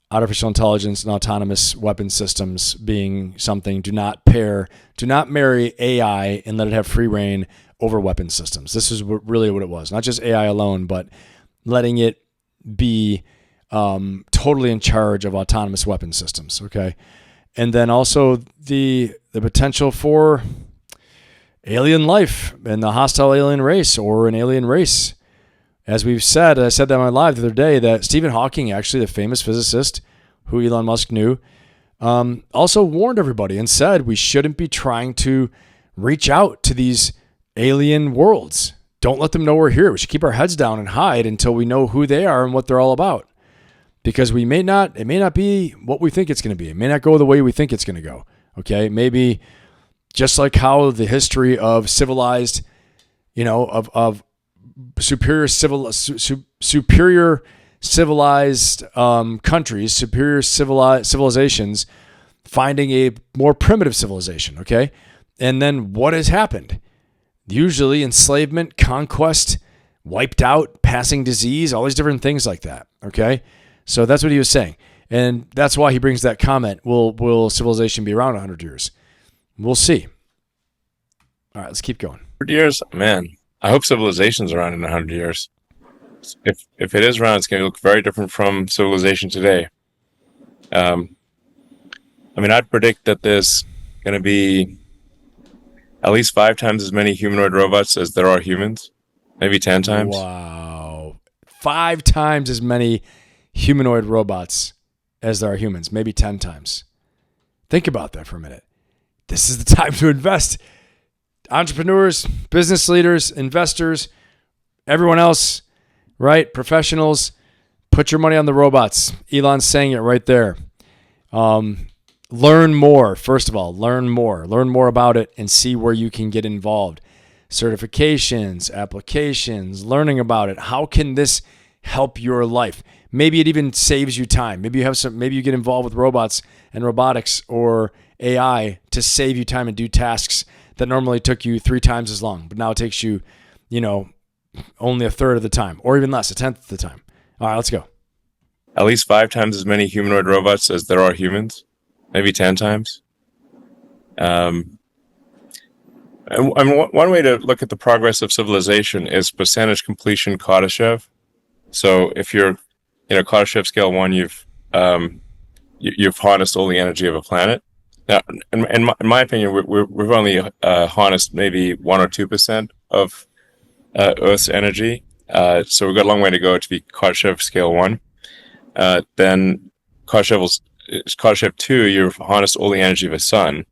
artificial intelligence and autonomous weapon systems being something. Do not marry AI and let it have free reign over weapon systems. This is really what it was. Not just AI alone, but letting it be totally in charge of autonomous weapon systems. Okay. And then also the potential for alien life and the hostile alien race or an alien race. As we've said, I said that on my live the other day, that Stephen Hawking, actually the famous physicist who Elon Musk knew, also warned everybody and said we shouldn't be trying to reach out to these alien worlds. Don't let them know we're here. We should keep our heads down and hide until we know who they are and what they're all about. Because it may not be what we think it's going to be. It may not go the way we think it's going to go. Okay? Maybe just like how the history of civilized, of superior civilized countries, superior civilizations, finding a more primitive civilization, okay? And then what has happened? Usually enslavement, conquest, wiped out, passing disease, all these different things like that, okay? So that's what he was saying. And that's why he brings that comment, will civilization be around 100 years? We'll see. All right, let's keep going. 100 years? Man, I hope civilization's around in 100 years. If it is around, it's going to look very different from civilization today. I'd predict that there's going to be at least 5 times as many humanoid robots as there are humans. Maybe 10 times. Wow. 5 times as many humanoid robots as there are humans. Maybe 10 times. Think about that for a minute. This is the time to invest. Entrepreneurs, business leaders, investors, everyone else, right? Professionals, put your money on the robots. Elon's saying it right there. Learn more. First of all, learn more about it and see where you can get involved. Certifications, applications, learning about it. How can this help your life? Maybe it even saves you time. Maybe you get involved with robots and robotics or AI to save you time and do tasks that normally took you 3 times as long, but now it takes you, only a third of the time, or even less, a tenth of the time. All right, let's go. At least 5 times as many humanoid robots as there are humans. Maybe 10 times. And one way to look at the progress of civilization is percentage completion Kardashev. So if you're, Kardashev scale 1, you've harnessed all the energy of a planet. Now, in my opinion, we've only harnessed maybe 1 or 2% of Earth's energy. So we've got a long way to go to be Kardashev scale 1. Then Kardashev 2, you've harnessed all the energy of a sun,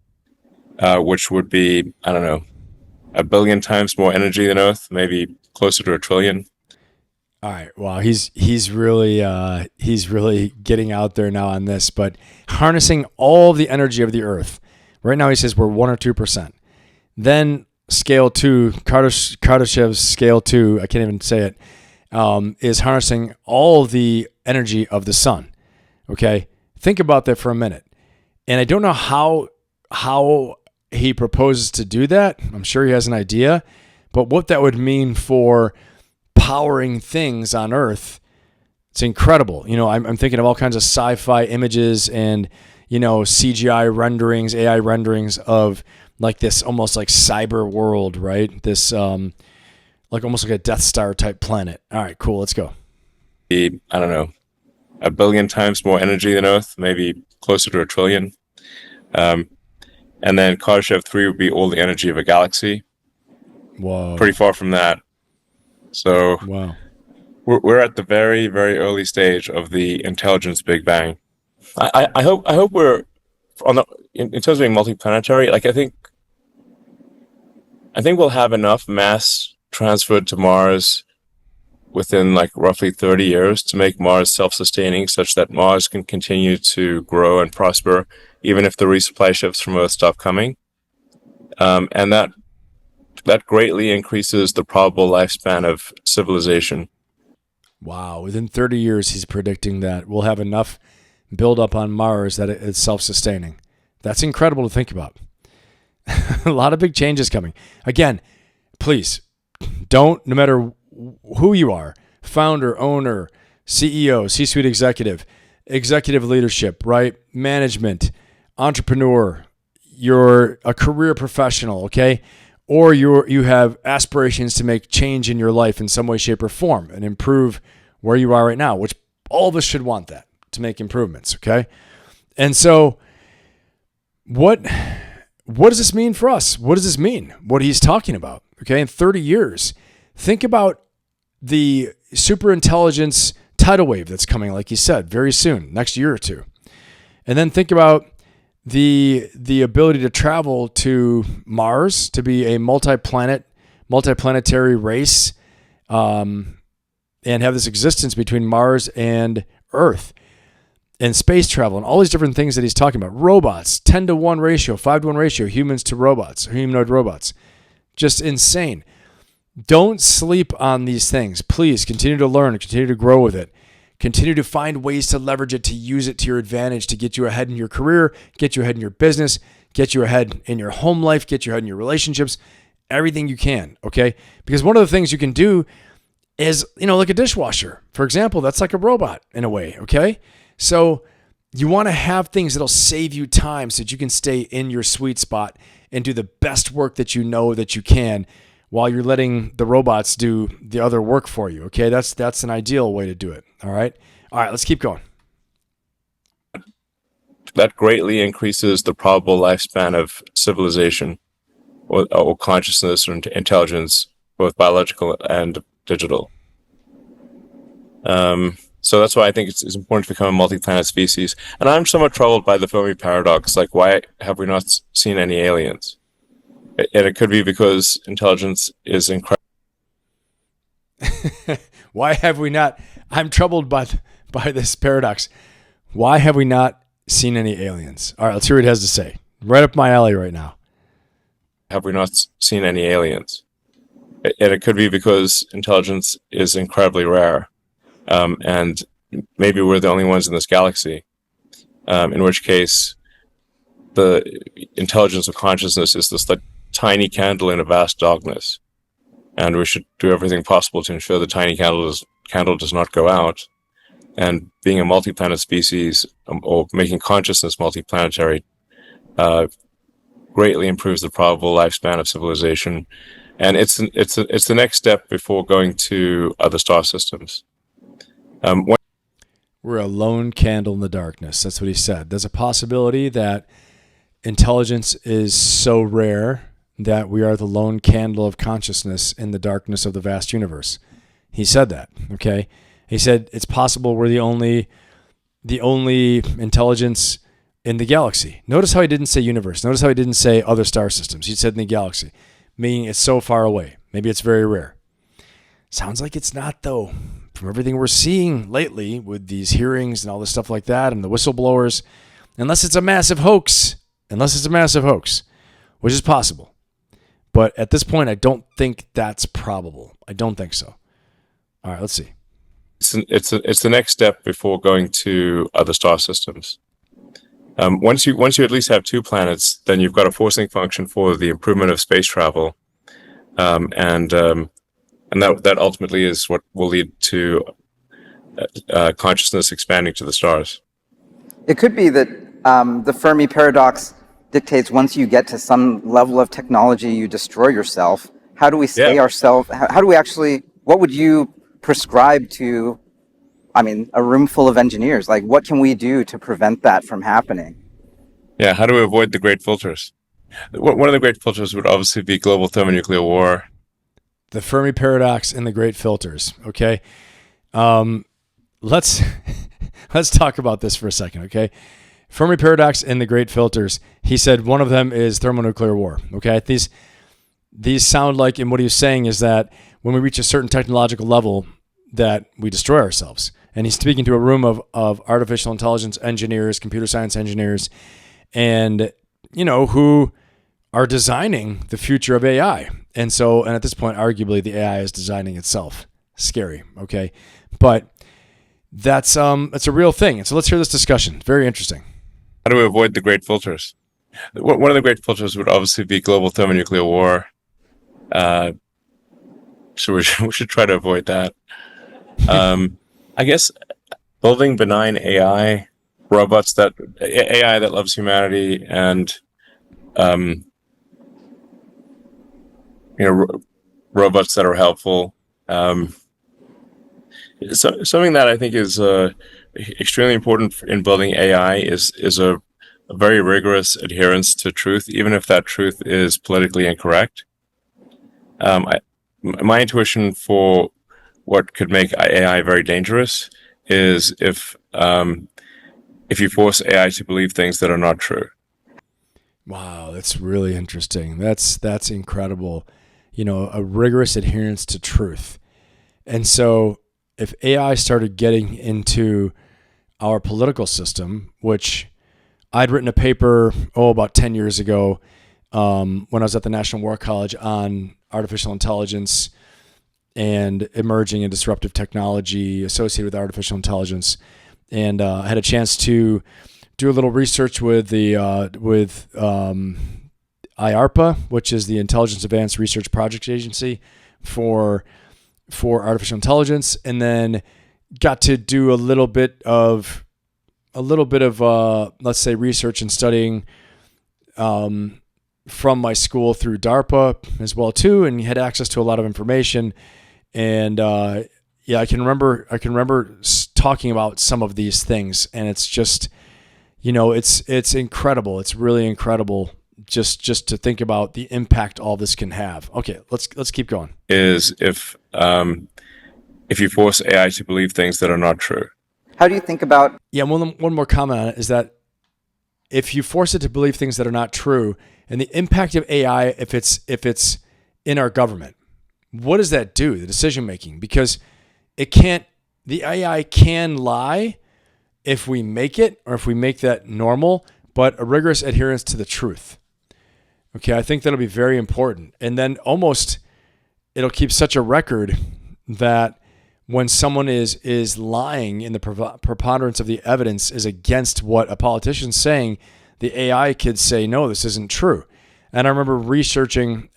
which would be, 1 billion times more energy than Earth, maybe closer to 1 trillion. All right. Wow. He's really getting out there now on this, but harnessing all the energy of the Earth. Right now he says we're 1 or 2%. Then scale 2, Kardashev's scale 2, I can't even say it, is harnessing all the energy of the sun. Okay. Think about that for a minute. And I don't know how he proposes to do that. I'm sure he has an idea, but what that would mean for powering things on Earth, it's incredible. I'm thinking of all kinds of sci-fi images and, CGI renderings, AI renderings of like this almost like cyber world, right? This like almost like a Death Star type planet. All right, cool. Let's go. 1 billion times more energy than Earth, maybe closer to 1 trillion. And then Kardashev 3 would be all the energy of a galaxy. Whoa. Pretty far from that. So wow. We're at the very, very early stage of the intelligence Big Bang. I hope we're in terms of being multiplanetary. Like I think we'll have enough mass transferred to Mars within like roughly 30 years to make Mars self-sustaining, such that Mars can continue to grow and prosper even if the resupply ships from Earth stop coming. And that greatly increases the probable lifespan of civilization. Wow. Within 30 years, he's predicting that we'll have enough buildup on Mars that it's self-sustaining. That's incredible to think about. A lot of big changes coming. Again, please don't, no matter who you are, founder, owner, CEO, C-suite executive, executive leadership, right? Management, entrepreneur, you're a career professional, okay? Or you have aspirations to make change in your life in some way, shape, or form and improve where you are right now, which all of us should want that, to make improvements, okay? And so what does this mean for us? What does this mean? What he's talking about, okay? In 30 years, think about the superintelligence tidal wave that's coming, like he said, very soon, next year or two. And then think about the ability to travel to Mars, to be a multiplanetary race, and have this existence between Mars and Earth, and space travel, and all these different things that he's talking about. Robots, 10-to-1 ratio, 5-to-1 ratio, humans to robots, humanoid robots. Just insane. Don't sleep on these things. Please continue to learn, continue to grow with it. Continue to find ways to leverage it, to use it to your advantage, to get you ahead in your career, get you ahead in your business, get you ahead in your home life, get you ahead in your relationships, everything you can, okay? Because one of the things you can do is, like a dishwasher, for example, that's like a robot in a way, okay? So you want to have things that'll save you time so that you can stay in your sweet spot and do the best work that you know that you can while you're letting the robots do the other work for you, okay? That's an ideal way to do it, all right? All right, let's keep going. That greatly increases the probable lifespan of civilization or consciousness or intelligence, both biological and digital. So that's why I think it's important to become a multi-planet species. And I'm somewhat troubled by the Fermi paradox. Like, why have we not seen any aliens? And it could be because intelligence is incredible. Why have we not? I'm troubled by this paradox. Why have we not seen any aliens? All right, let's hear what it has to say. Right up my alley right now. Have we not seen any aliens? And it could be because intelligence is incredibly rare. And maybe we're the only ones in this galaxy. In which case, the intelligence of consciousness is this tiny candle in a vast darkness, and we should do everything possible to ensure the tiny candle does not go out. And being a multi-planet species, or making consciousness multi-planetary, greatly improves the probable lifespan of civilization, and it's the next step before going to other star systems. We're a lone candle in the darkness. That's what he said. There's a possibility that intelligence is so rare that we are the lone candle of consciousness in the darkness of the vast universe. He said that, okay? He said it's possible we're the only intelligence in the galaxy. Notice how he didn't say universe. Notice how he didn't say other star systems. He said in the galaxy, meaning it's so far away. Maybe it's very rare. Sounds like it's not, though. From everything we're seeing lately with these hearings and all this stuff like that and the whistleblowers, unless it's a massive hoax, which is possible. But at this point, I don't think that's probable. I don't think so. All right, let's see. It's the next step before going to other star systems. Once you at least have two planets, then you've got a forcing function for the improvement of space travel, and that ultimately is what will lead to consciousness expanding to the stars. It could be that the Fermi paradox dictates once you get to some level of technology, you destroy yourself. How do we stay ourselves? How do we actually? What would you prescribe to? I mean, a room full of engineers. Like, what can we do to prevent that from happening? Yeah, how do we avoid the great filters? One of the great filters would obviously be global thermonuclear war. The Fermi paradox and the great filters. Okay, let's talk about this for a second. Okay, Fermi paradox and the great filters. He said one of them is thermonuclear war. Okay, these sound like, and what he was saying is that when we reach a certain technological level, that we destroy ourselves. And he's speaking to a room of artificial intelligence engineers, computer science engineers, and, who are designing the future of AI. And at this point, arguably the AI is designing itself. Scary. Okay. But that's a real thing. And so let's hear this discussion. Very interesting. How do we avoid the great filters? One of the great filters would obviously be global thermonuclear war. So we should try to avoid that. I guess building benign AI robots AI that loves humanity, and robots that are helpful. Something that I think is extremely important in building AI is a very rigorous adherence to truth, even if that truth is politically incorrect. My intuition for what could make AI very dangerous is if you force AI to believe things that are not true. Wow, that's really interesting. That's incredible. A rigorous adherence to truth. And so if AI started getting into our political system, which I'd written a paper, about 10 years ago, when I was at the National War College on artificial intelligence and emerging and disruptive technology associated with artificial intelligence. And I had a chance to do a little research with IARPA, which is the Intelligence Advanced Research Projects Agency for artificial intelligence, and then got to do a little bit of let's say research and studying from my school through DARPA as well too, and had access to a lot of information. And I can remember talking about some of these things, and it's just, it's incredible. It's really incredible just to think about the impact all this can have. Okay, let's keep going. Is if you force AI to believe things that are not true. How do you think about? Yeah, one more comment on it is that if you force it to believe things that are not true, and the impact of AI, if it's in our government, what does that do? The decision making, because the AI can lie if we make it, or if we make that normal, but a rigorous adherence to the truth. Okay, I think that'll be very important. And then it'll keep such a record that when someone is lying and the preponderance of the evidence is against what a politician's saying, the AI could say, no, this isn't true. And I remember reading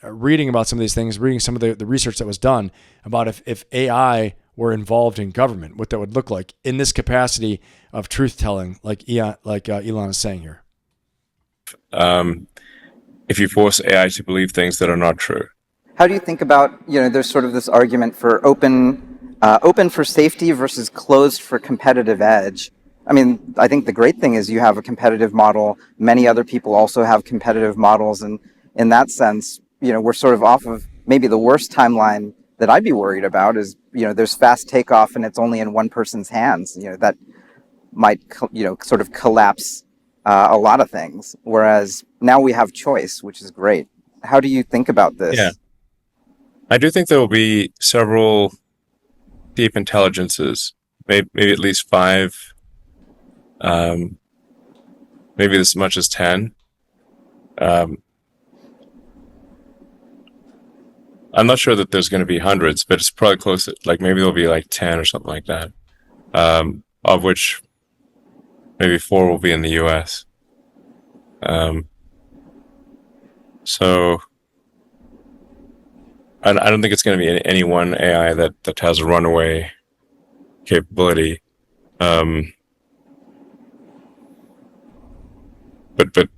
about some of these things, reading some of the research that was done about if AI were involved in government, what that would look like in this capacity of truth-telling, like Elon is saying here. If you force AI to believe things that are not true. How do you think about, there's sort of this argument for open for safety versus closed for competitive edge. I mean, I think the great thing is you have a competitive model. Many other people also have competitive models. And in that sense, we're sort of off of maybe the worst timeline that I'd be worried about is, there's fast takeoff and it's only in one person's hands. That might, sort of collapse a lot of things. Whereas now we have choice, which is great. How do you think about this? Yeah. I do think there will be several deep intelligences, maybe at least 5, maybe as much as 10. I'm not sure that there's going to be hundreds, but it's probably close to, maybe there'll be 10 or something like that, of which maybe 4 will be in the US. So I don't think it's going to be any one AI that has a runaway capability. But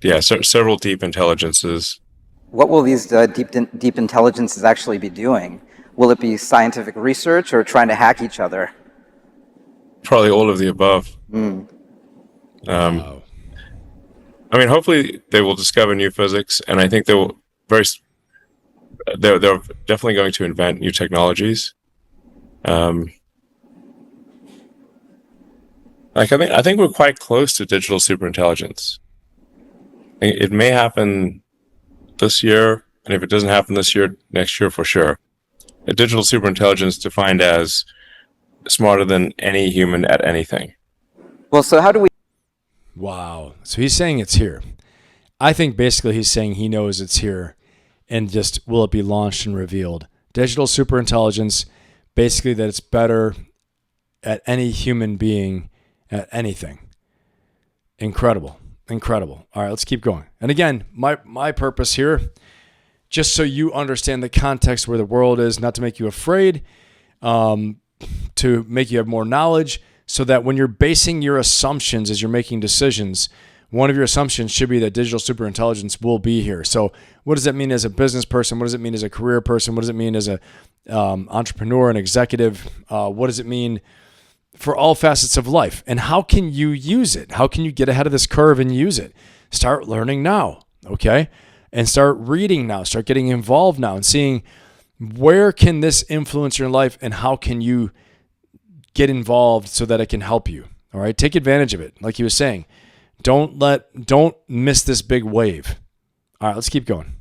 yeah, several deep intelligences. What will these deep intelligences actually be doing? Will it be scientific research or trying to hack each other? Probably all of the above. Wow. I mean, hopefully they will discover new physics, and I think they're definitely going to invent new technologies. I think we're quite close to digital superintelligence. It may happen this year, And if it doesn't happen this year, next year for sure. A digital superintelligence defined as smarter than any human at anything. Well, so how do we? Wow. So he's saying it's here. I think basically he's saying he knows it's here and just will it be launched and revealed. Digital superintelligence, basically that it's better at any human being at anything. Incredible. Incredible. All right, let's keep going. And again, my purpose here, just so you understand the context where the world is, not to make you afraid, to make you have more knowledge, so that when you're basing your assumptions as you're making decisions, one of your assumptions should be that digital superintelligence will be here. So what does that mean as a business person? What does it mean as a career person? What does it mean as a entrepreneur, an executive? What does it mean for all facets of life? And how can you use it? How can you get ahead of this curve and use it? Start learning now, okay? And start reading now. Start getting involved now and seeing where can this influence your life and how can you get involved so that it can help you. All right. Take advantage of it. Like he was saying, don't miss this big wave. All right. Let's keep going.